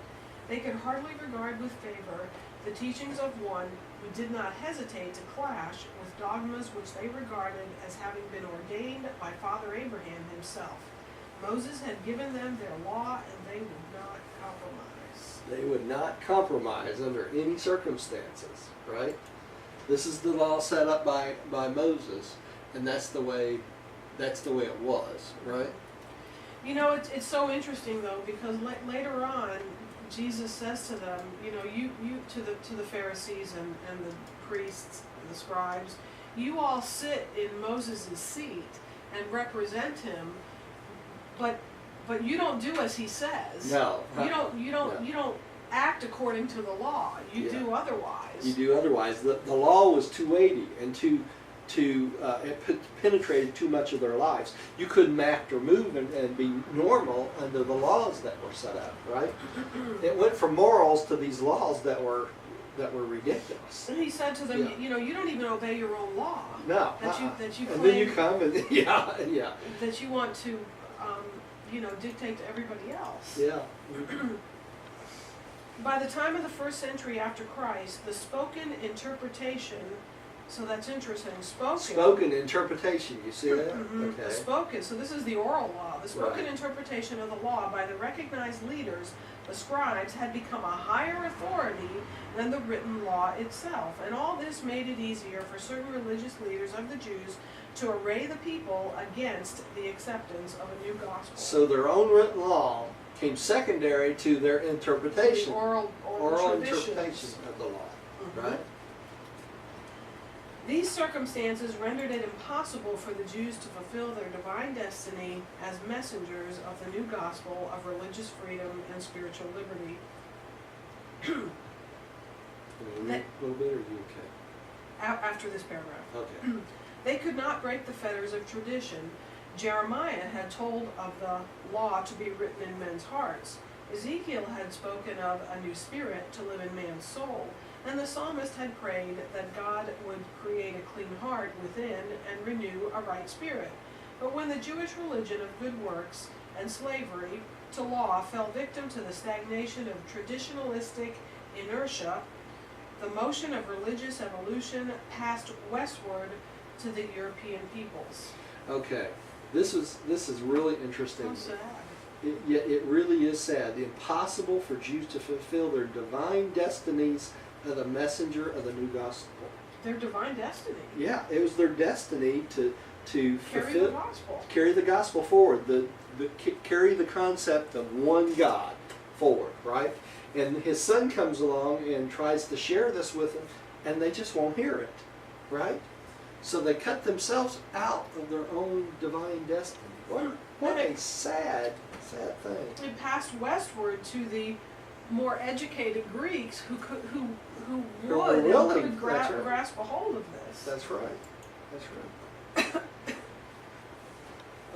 They could hardly regard with favor the teachings of one who did not hesitate to clash with dogmas which they regarded as having been ordained by Father Abraham himself. Moses had given them their law, and they would not compromise. They would not compromise under any circumstances, right? This is the law set up by Moses, and that's the way it was, right? It's so interesting though, because later on, Jesus says to them, you to the Pharisees and the priests, the scribes, you all sit in Moses' seat and represent him, but you don't do as he says. No. You don't act according to the law. You do otherwise. You do otherwise. The law was too weighty and too it penetrated too much of their lives. You couldn't act or move and be normal under the laws that were set up, right? It went from morals to these laws that were ridiculous. And he said to them, Yeah. you know, you don't even obey your own law. No. That you And claim, then you come and yeah. that you want to, you know, dictate to everybody else. Yeah. By the time of the 1st century after Christ, the spoken interpretation, so that's interesting, Spoken interpretation, you see that? The Okay. spoken, so this is the oral law. The spoken Right. interpretation of the law by the recognized leaders, the scribes, had become a higher authority than the written law itself. And all this made it easier for certain religious leaders of the Jews to array the people against the acceptance of a new gospel. So their own written law came secondary to their interpretation. The oral traditions. interpretation of the law, right? These circumstances rendered it impossible for the Jews to fulfill their divine destiny as messengers of the new gospel of religious freedom and spiritual liberty. A little bit, or are you okay? After this paragraph. Okay. They could not break the fetters of tradition. Jeremiah had told of the law to be written in men's hearts. Ezekiel had spoken of a new spirit to live in man's soul. And the psalmist had prayed that God would create a clean heart within and renew a right spirit. But when the Jewish religion of good works and slavery to law fell victim to the stagnation of traditionalistic inertia, the motion of religious evolution passed westward to the European peoples. Okay. This is really interesting. How sad. It really is sad. Impossible for Jews to fulfill their divine destinies of the messenger of the new gospel. Their divine destiny. Yeah, it was their destiny to Carry the gospel. carry the gospel forward, carry the concept of one God forward, right? And his son comes along and tries to share this with them, and they just won't hear it, right? So they cut themselves out of their own divine destiny. What a sad thing. It passed westward to the more educated Greeks who were would and willing, could that's right. grasp a hold of this. That's right. That's right.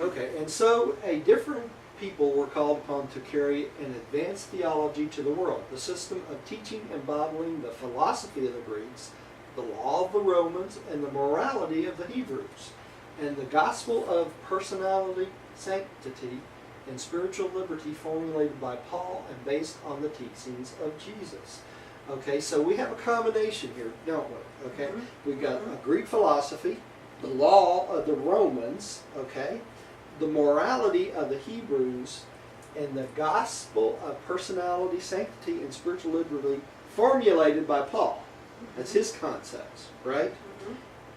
Okay, and so a different people were called upon to carry an advanced theology to the world, the system of teaching and modeling the philosophy of the Greeks, the law of the Romans, and the morality of the Hebrews, and the gospel of personality, sanctity, and spiritual liberty formulated by Paul and based on the teachings of Jesus. Okay, so we have a combination here, don't we? Okay, we've got a Greek philosophy, the law of the Romans, okay, the morality of the Hebrews, and the gospel of personality, sanctity, and spiritual liberty formulated by Paul. That's his concepts, right?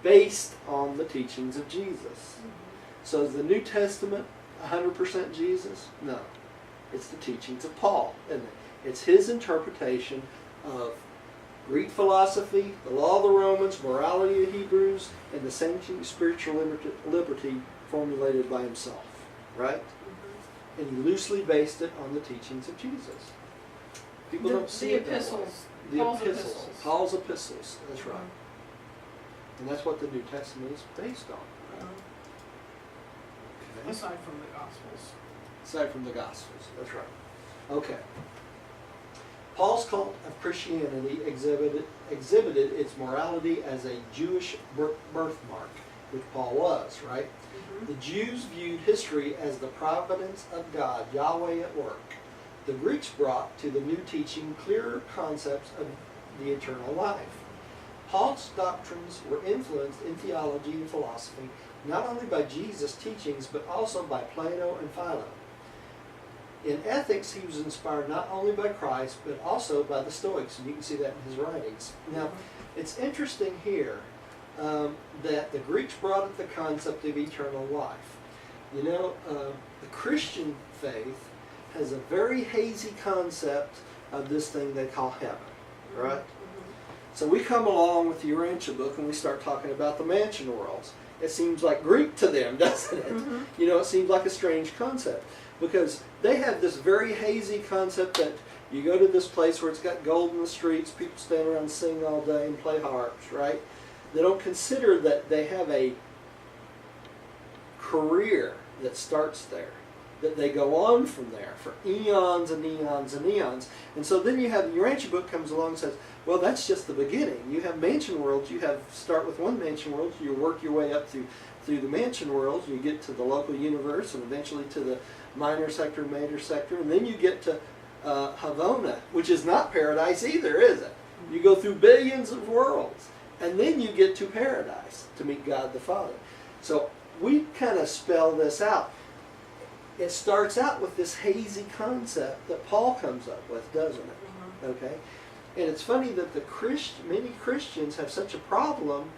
Based on the teachings of Jesus. So is the New Testament 100% Jesus? No. It's the teachings of Paul, isn't it? It's his interpretation of Greek philosophy, the law of the Romans, morality of the Hebrews, and the sanctity, spiritual liberty formulated by himself, right? And he loosely based it on the teachings of Jesus. People don't see it that way. The epistles. Paul's epistles, that's right. And that's what the New Testament is based on, right? Okay. Aside from the Gospels. Aside from the Gospels, that's right. Okay. Paul's cult of Christianity exhibited its morality as a Jewish birthmark, which Paul was, right? The Jews viewed history as the providence of God, Yahweh at work. The Greeks brought to the new teaching clearer concepts of the eternal life. Paul's doctrines were influenced in theology and philosophy not only by Jesus' teachings but also by Plato and Philo. In ethics, he was inspired not only by Christ but also by the Stoics, and you can see that in his writings. Now, it's interesting here that the Greeks brought up the concept of eternal life. You know, the Christian faith has a very hazy concept of this thing they call heaven, right? So we come along with the Urantia book and we start talking about the mansion worlds. It seems like Greek to them, doesn't it? You know, it seems like a strange concept because they have this very hazy concept that you go to this place where it's got gold in the streets, people stand around and sing all day and play harps, right? They don't consider that they have a career that starts there, that they go on from there for eons and eons and eons. And so then you have, the Urantia book comes along and says, well, that's just the beginning. You have mansion worlds. You have, start with one mansion world, you work your way up through the mansion worlds, you get to the local universe, and eventually to the minor sector, major sector, and then you get to Havona, which is not paradise either, is it? You go through billions of worlds, and then you get to paradise to meet God the Father. So we kind of spell this out. It starts out with this hazy concept that Paul comes up with, doesn't it? Okay? And it's funny that many Christians have such a problem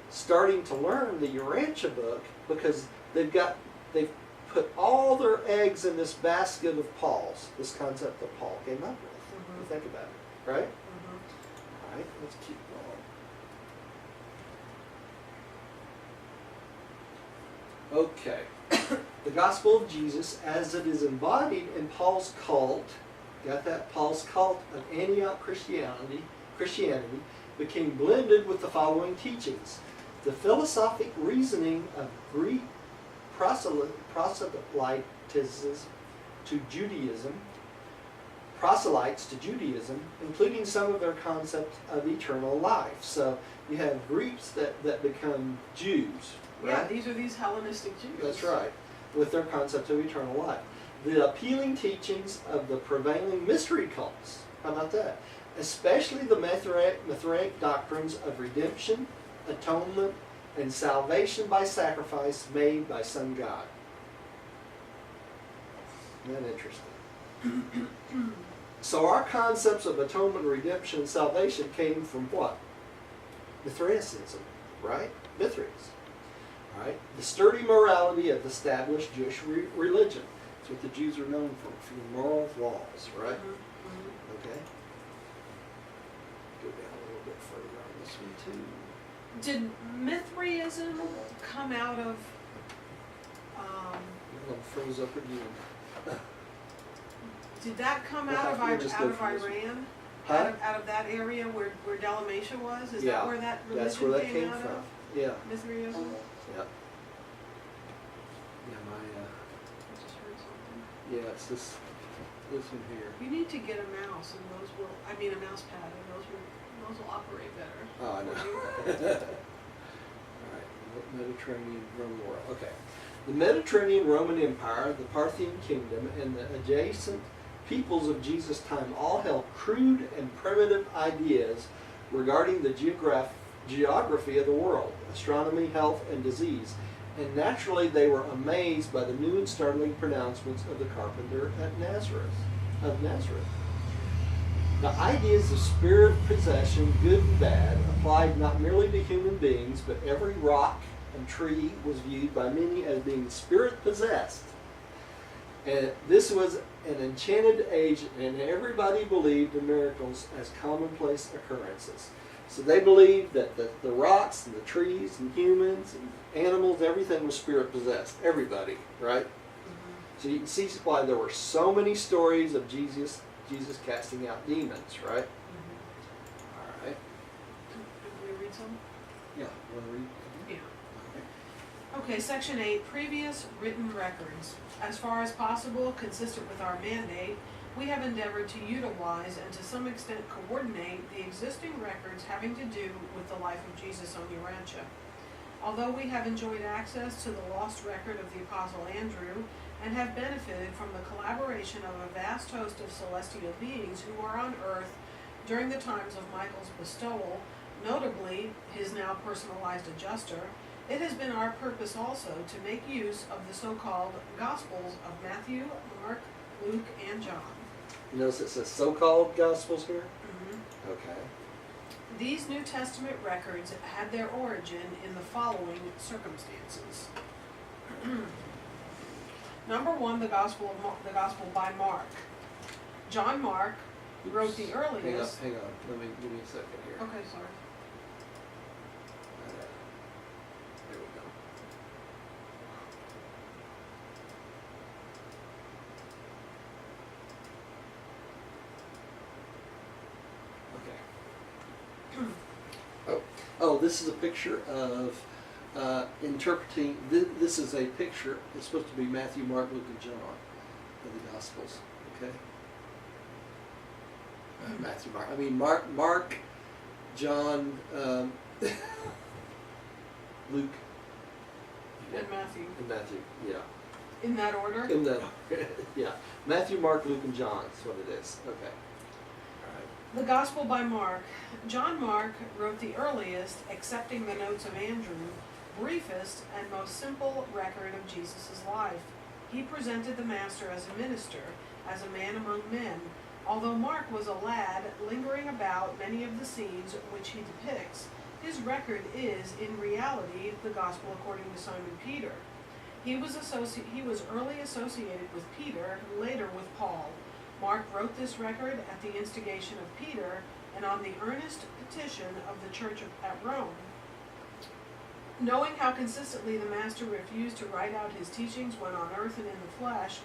starting to learn the Urantia book because they've put all their eggs in this basket of Paul's, this concept that Paul came up with. You think about it, right? All right, let's keep going. Okay. The gospel of Jesus as it is embodied in Paul's cult, got that? Paul's cult of Antioch Christianity became blended with the following teachings. The philosophic reasoning of Greek proselytes to Judaism, including some of their concepts of eternal life. So you have Greeks that become Jews, right? Yeah, these are these Hellenistic Jews. That's right, with their concept of eternal life. The appealing teachings of the prevailing mystery cults. How about that? Especially the Mithraic doctrines of redemption, atonement, and salvation by sacrifice made by some God. Isn't that interesting? So our concepts of atonement, redemption, and salvation came from what? Mithraicism, right? Mithras. Right? The sturdy morality of the established Jewish religion. That's what the Jews are known for the moral laws, right? Okay. Go down a little bit further on this one too. Did Mithraism come out of? I'm froze up again. Did that come We'll out of have to just go Iran? through this. Huh? Out of that area where Dalmatia was? Is Yeah, that where that religion that's where that came came out from. of? Yeah. Mithraism? Yeah. Yeah, I just heard something. yeah, it's this one here. You need to get a mouse, and those will. I mean, a mouse pad, and those will operate better. Oh, I know. For All right, Mediterranean Roman world. Okay. The Mediterranean Roman Empire, the Parthian Kingdom, and the adjacent peoples of Jesus' time all held crude and primitive ideas regarding the geography of the world, astronomy, health, and disease. And naturally, they were amazed by the new and startling pronouncements of the carpenter of Nazareth. The ideas of spirit possession, good and bad, applied not merely to human beings, but every rock and tree was viewed by many as being spirit possessed. And this was an enchanted age, and everybody believed in miracles as commonplace occurrences. So they believed that the rocks and the trees and humans and animals, everything was spirit possessed. Everybody, right? So you can see why there were so many stories of Jesus casting out demons, right? All right. Can we read some? Yeah. Want to read? Yeah. Okay, Section 8, previous written records. As far as possible, consistent with our mandate, we have endeavored to utilize and to some extent coordinate the existing records having to do with the life of Jesus on Urantia. Although we have enjoyed access to the lost record of the Apostle Andrew and have benefited from the collaboration of a vast host of celestial beings who were on earth during the times of Michael's bestowal, notably his now personalized adjuster, it has been our purpose also to make use of the so-called Gospels of Matthew, Mark, Luke, and John. You notice it says so-called Gospels here? Okay. These New Testament records had their origin in the following circumstances. Number one, the Gospel by Mark. John Mark wrote the earliest. Hang on. Give me a second here. Okay, sorry. There we go. Okay. Oh, Oh, this is a picture of interpreting. This is a picture. It's supposed to be Matthew, Mark, Luke, and John of the Gospels. Okay. Matthew, Mark. I mean Mark, John, Luke, And Matthew. and Matthew. Yeah. In that order? In that. Yeah. Matthew, Mark, Luke, and John. That's what it is. Okay. The Gospel by Mark. John Mark wrote the earliest, accepting the notes of Andrew, briefest and most simple record of Jesus' life. He presented the Master as a minister, as a man among men. Although Mark was a lad lingering about many of the scenes which he depicts, his record is, in reality, the Gospel according to Simon Peter. He was early associated with Peter, later with Paul. Mark wrote this record at the instigation of Peter and on the earnest petition of the church at Rome. Knowing how consistently the Master refused to write out his teachings when on earth and in the flesh,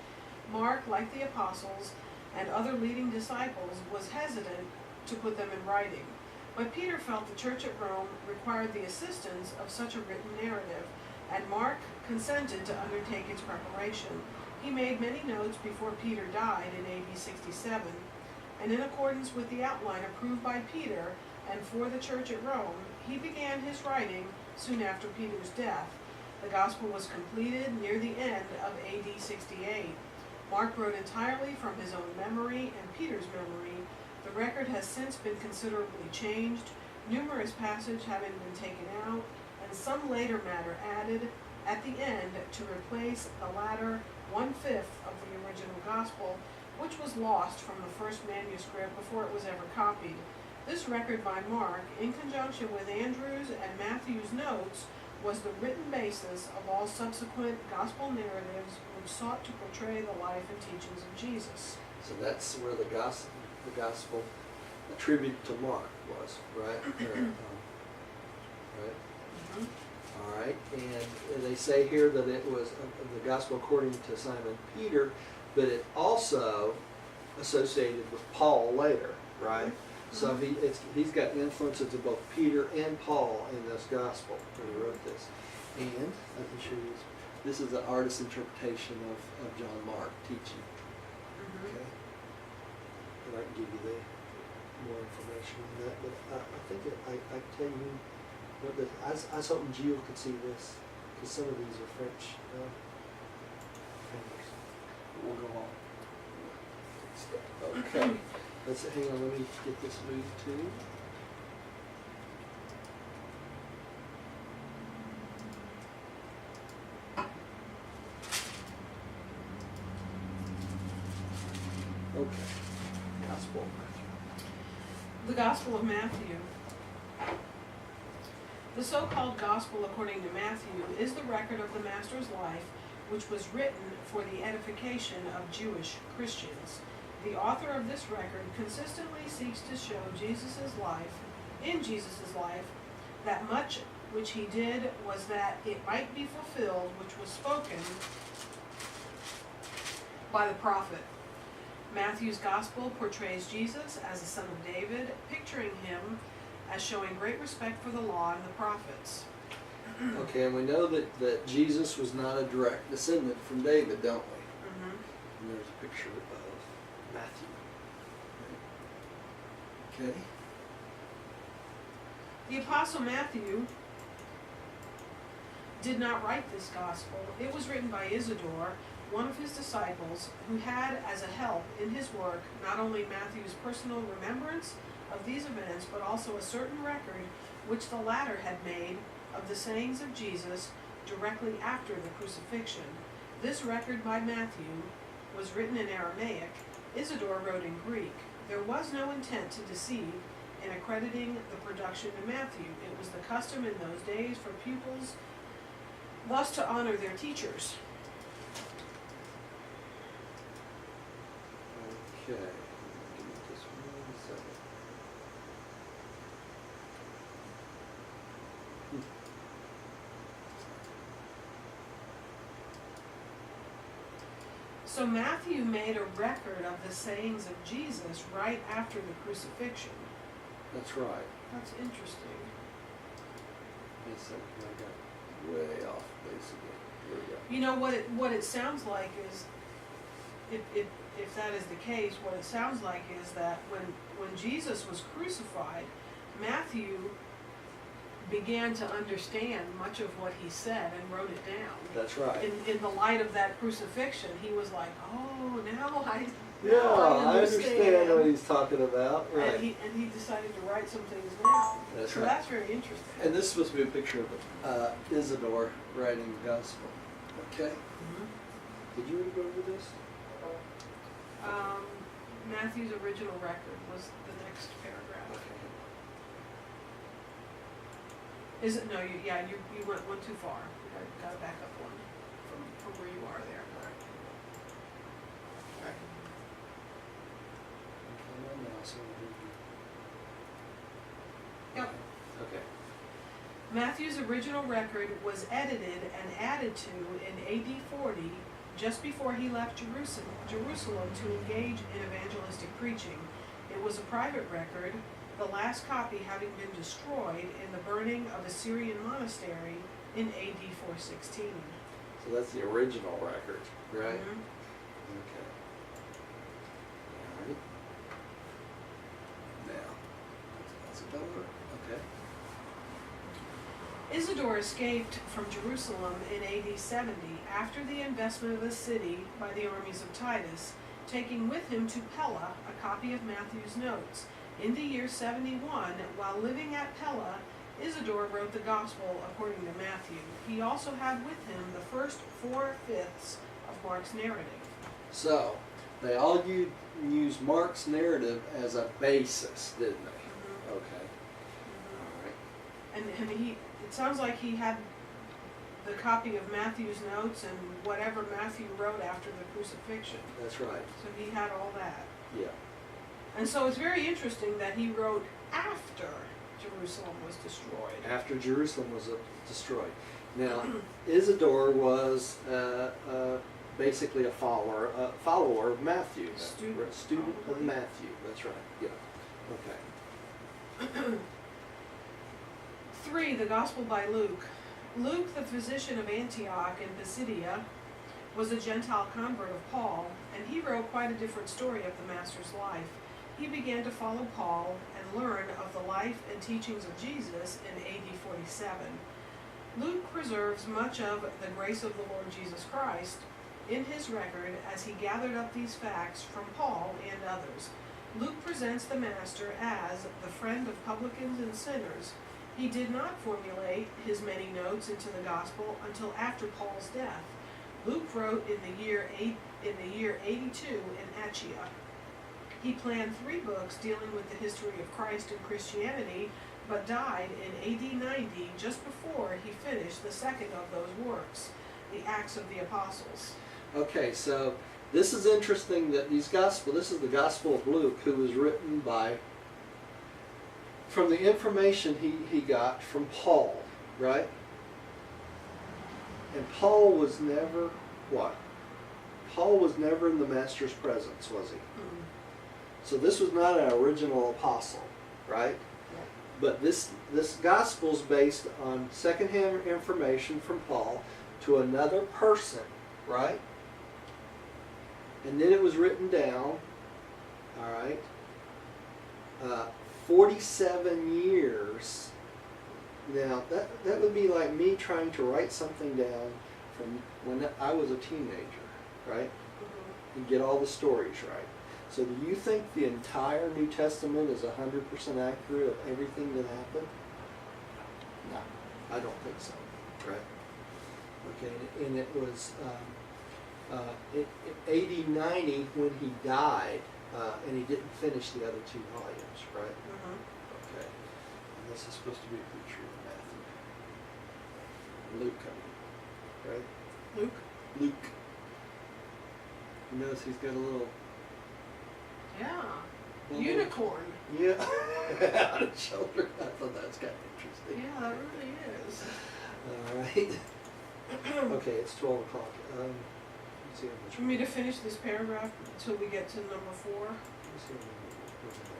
Mark, like the apostles and other leading disciples, was hesitant to put them in writing. But Peter felt the church at Rome required the assistance of such a written narrative, and Mark consented to undertake its preparation. He made many notes before Peter died in AD 67, and in accordance with the outline approved by Peter and for the church at Rome, he began his writing soon after Peter's death. The Gospel was completed near the end of AD 68. Mark wrote entirely from his own memory and Peter's memory. The record has since been considerably changed, numerous passages having been taken out, and some later matter added at the end to replace the latter 1/5 of the original Gospel, which was lost from the first manuscript before it was ever copied. This record by Mark, in conjunction with Andrew's and Matthew's notes, was the written basis of all subsequent Gospel narratives which sought to portray the life and teachings of Jesus. So that's where the gospel attributed to Mark was, right? Right. Mhm. All right, and they say here that it was the gospel according to Simon Peter, but it also associated with Paul later, right? So he's got influences of both Peter and Paul in this gospel when he wrote this. And let me show you this is the artist's interpretation of John Mark teaching. Okay, and I can give you the more information on that, but I think I tell you. I was hoping Gio could see this, because some of these are French fingers. We'll go on. Okay, hang on, let me get this moved too. Okay, Gospel of Matthew. The Gospel of Matthew. The so-called Gospel according to Matthew is the record of the Master's life, which was written for the edification of Jewish Christians. The author of this record consistently seeks to show in Jesus' life, that much which he did was that it might be fulfilled, which was spoken by the prophet. Matthew's Gospel portrays Jesus as a son of David, picturing him as showing great respect for the law and the prophets. Okay, and we know that Jesus was not a direct descendant from David, don't we? Mm-hmm. And there's a picture of Matthew. Okay. The Apostle Matthew did not write this gospel. It was written by Isidore, one of his disciples, who had as a help in his work not only Matthew's personal remembrance of these events, but also a certain record which the latter had made of the sayings of Jesus directly after the crucifixion. This record by Matthew was written in Aramaic. Isidore wrote in Greek. There was no intent to deceive in accrediting the production to Matthew. It was the custom in those days for pupils thus to honor their teachers. Okay. Give me just 1 second. So Matthew made a record of the sayings of Jesus right after the crucifixion. That's right. That's interesting. Yes, I got way off basically. Here we go. You know what it sounds like is, if that is the case, what it sounds like is that when Jesus was crucified, Matthew began to understand much of what he said and wrote it down. That's right. In the light of that crucifixion, he was like, oh, now I understand what he's talking about. Right. And he decided to write some things down. That's so right. that's very interesting. And this is supposed to be a picture of Isidore writing the gospel. Okay. Mm-hmm. Did you already go over this? Matthew's original record was the next paragraph. Okay. Is it? No, you went one too far. You got to back up one from where you are there. All right. Okay, now, so Yep. Okay. Matthew's original record was edited and added to in AD 40, just before he left Jerusalem to engage in evangelistic preaching. It was a private record, the last copy having been destroyed in the burning of a Syrian monastery in AD 416. So that's the original record, right? Mhm. Okay. All right. Now, that's a door. Okay. Isidore escaped from Jerusalem in AD 70 after the investment of the city by the armies of Titus, taking with him to Pella a copy of Matthew's notes. In the year 71, while living at Pella, Isidore wrote the Gospel according to Matthew. He also had with him the first 4/5 of Mark's narrative. So, they all used Mark's narrative as a basis, didn't they? Mm-hmm. Okay. Mm-hmm. And it sounds like he had the copy of Matthew's notes and whatever Matthew wrote after the crucifixion. That's right. So he had all that. Yeah. And so it's very interesting that he wrote after Jerusalem was destroyed. After Jerusalem was destroyed. Now, Isidore was basically a follower of Matthew. Student of Matthew. That's right. Yeah. Okay. 3, the Gospel by Luke. Luke, the physician of Antioch in Pisidia, was a Gentile convert of Paul, and he wrote quite a different story of the Master's life. He began to follow Paul and learn of the life and teachings of Jesus in AD 47. Luke preserves much of the grace of the Lord Jesus Christ in his record as he gathered up these facts from Paul and others. Luke presents the Master as the friend of publicans and sinners. He did not formulate his many notes into the Gospel until after Paul's death. Luke wrote in the year 82 in Achaia. He planned 3 books dealing with the history of Christ and Christianity, but died in AD 90 just before he finished the second of those works, the Acts of the Apostles. Okay, so this is interesting that this is the Gospel of Luke, who was written from the information he got from Paul, right? And Paul was never, what? Paul was never in the Master's presence, was he? Mm-hmm. So this was not an original apostle, right? Yeah. But this gospel's based on secondhand information from Paul to another person, right? And then it was written down, all right? 47 years. Now, that would be like me trying to write something down from when I was a teenager, right? Mm-hmm. And get all the stories right. So do you think the entire New Testament is 100% accurate of everything that happened? No, I don't think so, right? Okay, and it was in AD 90 when he died, and he didn't finish the other 2 volumes, right? Mm-hmm. Okay, and this is supposed to be a picture of Matthew. Luke, I mean, right? Luke? Luke. You notice he's got a little... Yeah. Well, Unicorn. Yeah, on his shoulder. I thought that was kind of interesting. Yeah, that really is. All right. Okay, it's 12 o'clock. Let's see how much. Want me to finish this paragraph until we get to number 4? Let's see how much we have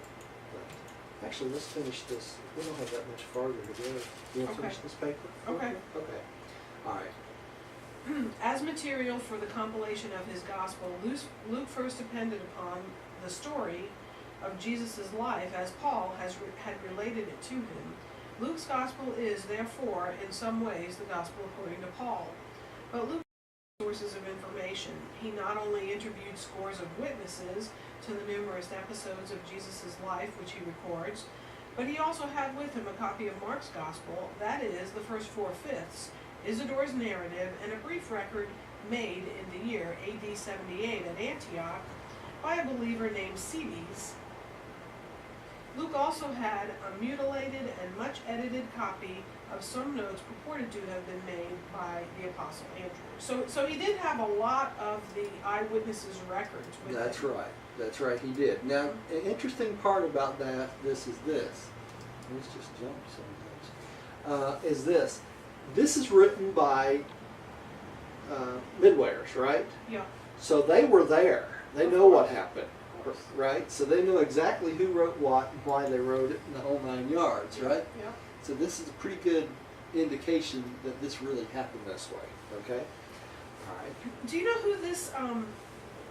left. Actually, let's finish this. We don't have that much farther to go. You want to finish Okay. this paper? Okay. Okay. All right. As material for the compilation of his gospel, Luke first depended upon the story of Jesus' life as Paul had related it to him. Luke's gospel is, therefore, in some ways, the gospel according to Paul. But Luke had sources of information. He not only interviewed scores of witnesses to the numerous episodes of Jesus' life which he records, but he also had with him a copy of Mark's gospel, that is, the first 4/5, Isidore's narrative, and a brief record made in the year AD 78 at Antioch by a believer named Cedes. Luke also had a mutilated and much edited copy of some notes purported to have been made by the Apostle Andrew. So he did have a lot of the eyewitnesses' records with him. That's right. That's right, he did. Now, an interesting part about that, this is this. Let's just jump sometimes. Is this. This is written by midwayers, right? Yeah. So they were there. They know what happened, right? So they know exactly who wrote what and why they wrote it in the whole 9 yards, right? Yeah. So this is a pretty good indication that this really happened this way, okay? All right. Do you know who this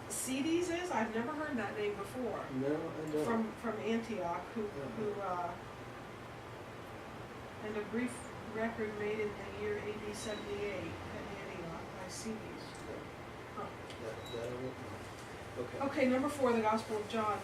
Cedes is? I've never heard that name before. No, I don't. From Antioch, who and a brief record made in the year AD 78 at Antioch by Cedes. Huh. That I don't know. Okay. Okay, number 4, the Gospel of John.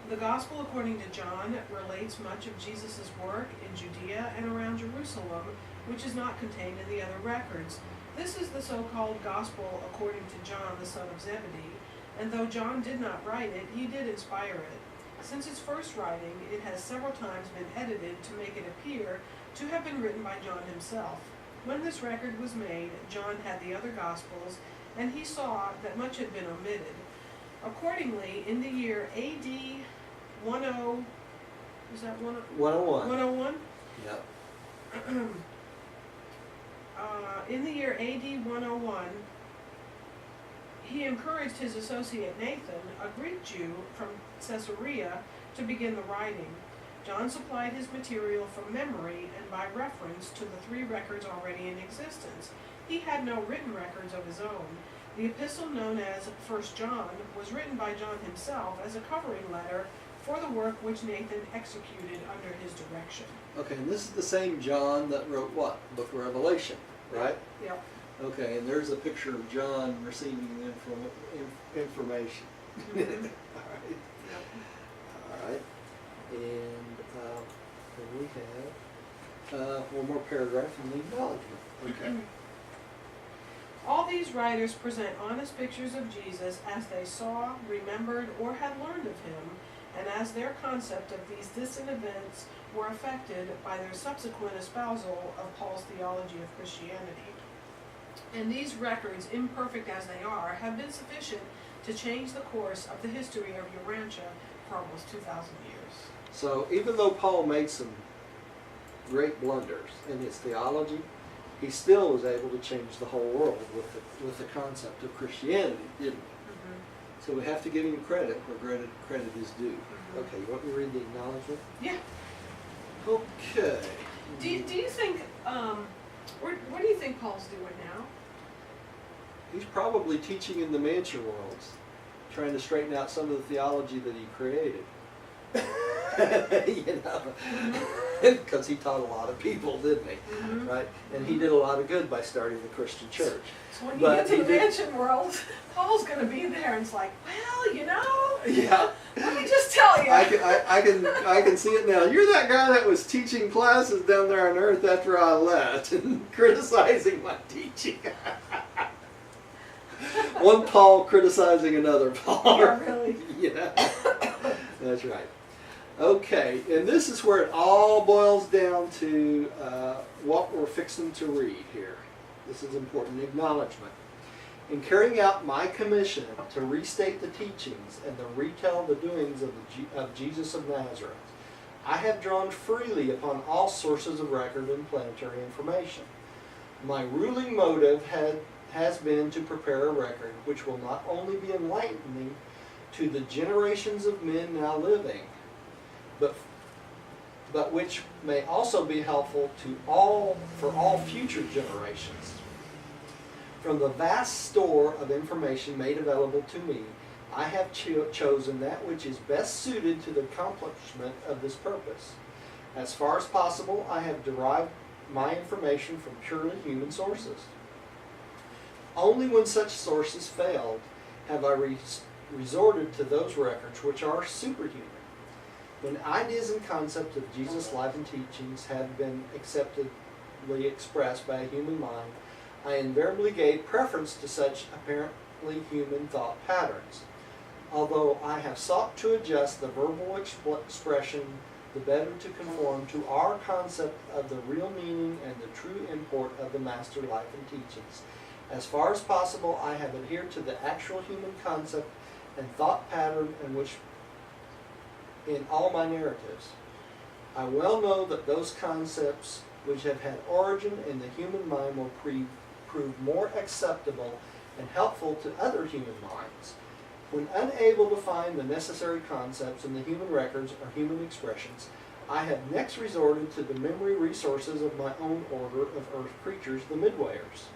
The Gospel according to John relates much of Jesus' work in Judea and around Jerusalem, which is not contained in the other records. This is the so-called Gospel according to John, the son of Zebedee, and though John did not write it, he did inspire it. Since its first writing, it has several times been edited to make it appear to have been written by John himself. When this record was made, John had the other Gospels, and he saw that much had been omitted. Accordingly, in the year AD 10, is that 101. 101? Yep. In the year AD 101, he encouraged his associate Nathan, a Greek Jew from Caesarea, to begin the writing. John supplied his material from memory and by reference to the 3 records already in existence. He had no written records of his own. The epistle known as 1 John was written by John himself as a covering letter for the work which Nathan executed under his direction. Okay, and this is the same John that wrote what? The Book of Revelation, right? Yep. Okay, and there's a picture of John receiving information. Mhm. All right. Yep. All right. And then we have one more paragraph in the acknowledgement. Okay. All these writers present honest pictures of Jesus as they saw, remembered, or had learned of him, and as their concept of these distant events were affected by their subsequent espousal of Paul's theology of Christianity. And these records, imperfect as they are, have been sufficient to change the course of the history of Urantia for almost 2,000 years. So even though Paul made some great blunders in his theology, he still was able to change the whole world with the concept of Christianity, didn't he? Mm-hmm. So we have to give him credit where credit is due. Mm-hmm. Okay, you want me to read the acknowledgement? Yeah. Okay. Do you think, what do you think Paul's doing now? He's probably teaching in the mansion worlds, trying to straighten out some of the theology that he created. You know, because he taught a lot of people, didn't he? Mm-hmm. Right? And he did a lot of good by starting the Christian church. So when you But get to he the did- mansion world, Paul's going to be there, and it's like, well, you know, Yeah, let me just tell you. I can see it now. You're that guy that was teaching classes down there on Earth after I left and criticizing my teaching. One Paul criticizing another Paul. Yeah, really. Yeah, that's right. Okay, and this is where it all boils down to what we're fixing to read here. This is important acknowledgement. In carrying out my commission to restate the teachings and to retell the doings of Jesus of Nazareth, I have drawn freely upon all sources of record and planetary information. My ruling motive has been to prepare a record which will not only be enlightening to the generations of men now living, but which may also be helpful for all future generations. From the vast store of information made available to me, I have chosen that which is best suited to the accomplishment of this purpose. As far as possible, I have derived my information from purely human sources. Only when such sources failed have I resorted to those records which are superhuman. When ideas and concepts of Jesus' life and teachings have been acceptably expressed by a human mind, I invariably gave preference to such apparently human thought patterns. Although I have sought to adjust the verbal expression the better to conform to our concept of the real meaning and the true import of the Master life and teachings, as far as possible I have adhered to the actual human concept and thought pattern in all my narratives. I well know that those concepts which have had origin in the human mind will prove more acceptable and helpful to other human minds. When unable to find the necessary concepts in the human records or human expressions, I have next resorted to the memory resources of my own order of earth creatures, the midwayers.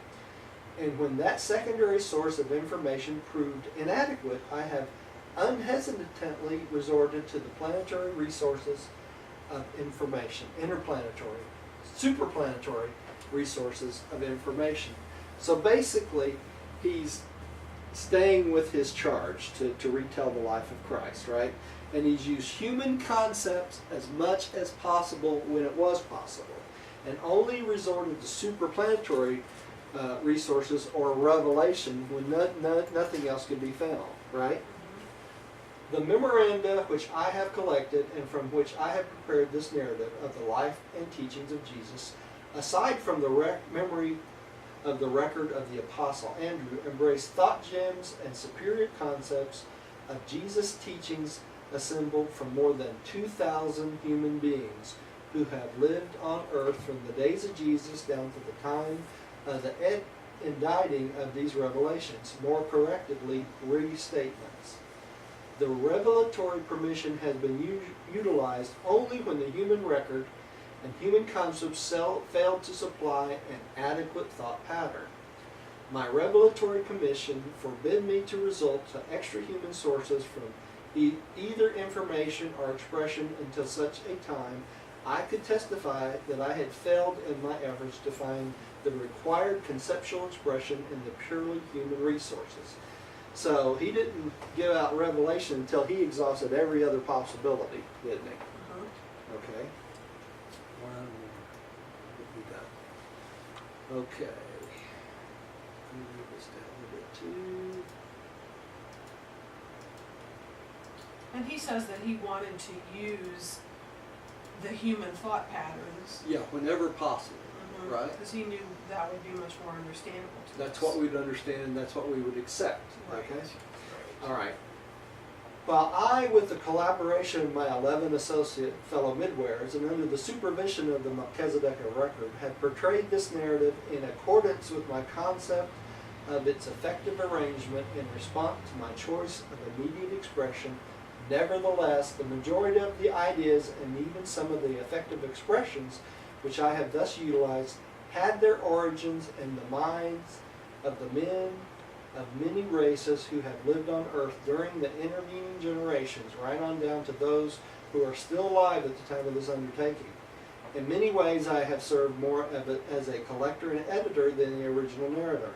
And when that secondary source of information proved inadequate, I have unhesitantly resorted to the planetary resources of information, interplanetary, superplanetary resources of information. So basically, he's staying with his charge to retell the life of Christ, right? And he's used human concepts as much as possible when it was possible, and only resorted to superplanetary resources or revelation when nothing else could be found, right? The memoranda which I have collected and from which I have prepared this narrative of the life and teachings of Jesus, aside from the memory of the record of the Apostle Andrew, embrace thought gems and superior concepts of Jesus' teachings assembled from more than 2,000 human beings who have lived on earth from the days of Jesus down to the time of the inditing of these revelations, more correctly, restatements. The revelatory permission has been utilized only when the human record and human concepts failed to supply an adequate thought pattern. My revelatory commission forbid me to resort to extra-human sources from either information or expression until such a time I could testify that I had failed in my efforts to find the required conceptual expression in the purely human resources. So he didn't give out revelation until he exhausted every other possibility, didn't he? Uh-huh. Okay. One more. We'll be done. Okay. Let me move this down a bit too. And he says that he wanted to use the human thought patterns. Yeah, whenever possible, right? Because he knew that would be much more understandable to That's us. what we'd understand, that's what we would accept, Right. okay? All right. While I, with the collaboration of my 11 associate fellow midwayers and under the supervision of the Melchizedek record, have portrayed this narrative in accordance with my concept of its effective arrangement in response to my choice of immediate expression, nevertheless, the majority of the ideas and even some of the effective expressions which I have thus utilized had their origins in the minds of the men of many races who have lived on earth during the intervening generations, right on down to those who are still alive at the time of this undertaking. In many ways, I have served more as a collector and editor than the original narrator.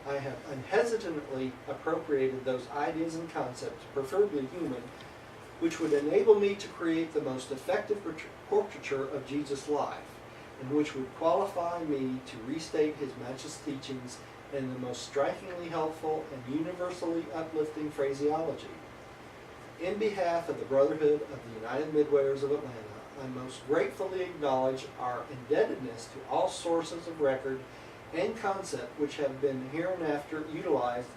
I have unhesitantly appropriated those ideas and concepts, preferably human, which would enable me to create the most effective portraiture of Jesus' life, and which would qualify me to restate his matchless teachings in the most strikingly helpful and universally uplifting phraseology. In behalf of the Brotherhood of the United Midwayers of Atlanta, I most gratefully acknowledge our indebtedness to all sources of record and concept which have been hereinafter utilized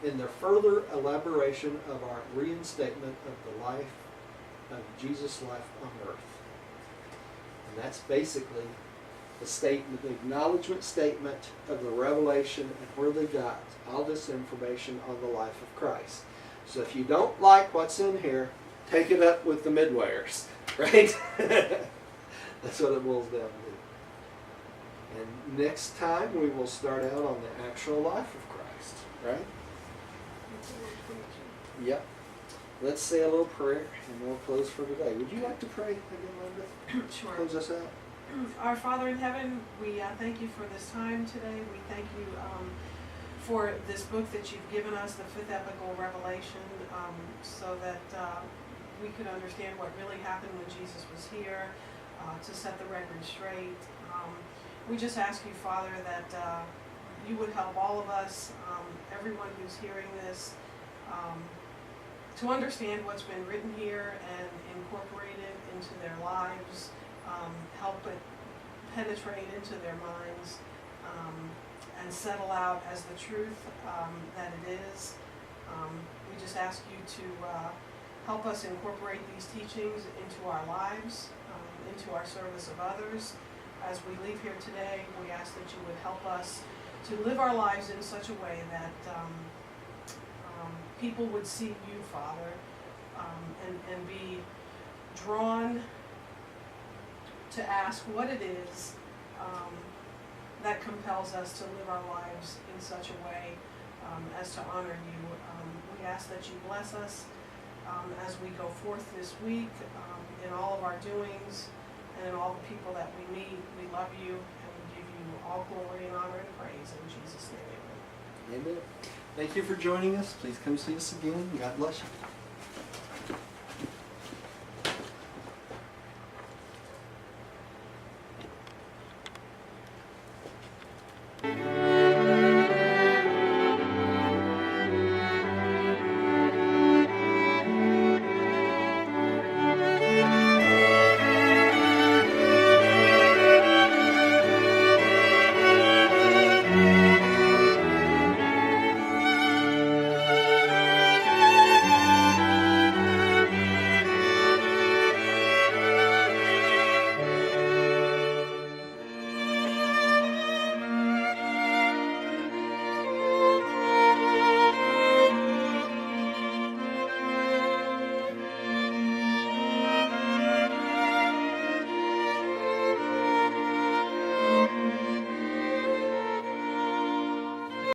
in the further elaboration of our reinstatement of the life of Jesus' life on earth. And that's basically the statement, the acknowledgement statement of the revelation and where they got all this information on the life of Christ. So if you don't like what's in here, take it up with the midwayers, right? That's what it boils down to. And next time we will start out on the actual life of Christ, right? Yep. Let's say a little prayer and we'll close for today. Would you like to pray again, Linda? Sure. Close us out. Our Father in heaven, we thank you for this time today. We thank you for this book that you've given us, the fifth epical Revelation, so that we could understand what really happened when Jesus was here, to set the record straight. We just ask you, Father, that you would help all of us, everyone who's hearing this, to understand what's been written here and incorporate it into their lives, help it penetrate into their minds, and settle out as the truth that it is. We just ask you to help us incorporate these teachings into our lives, into our service of others. As we leave here today, we ask that you would help us to live our lives in such a way that people would see you, Father, and be drawn to ask what it is that compels us to live our lives in such a way as to honor you. We ask that you bless us as we go forth this week in all of our doings and in all the people that we meet. We love you and we give you all glory and honor and praise in Jesus' name. Amen. Amen. Thank you for joining us. Please come see us again. God bless you.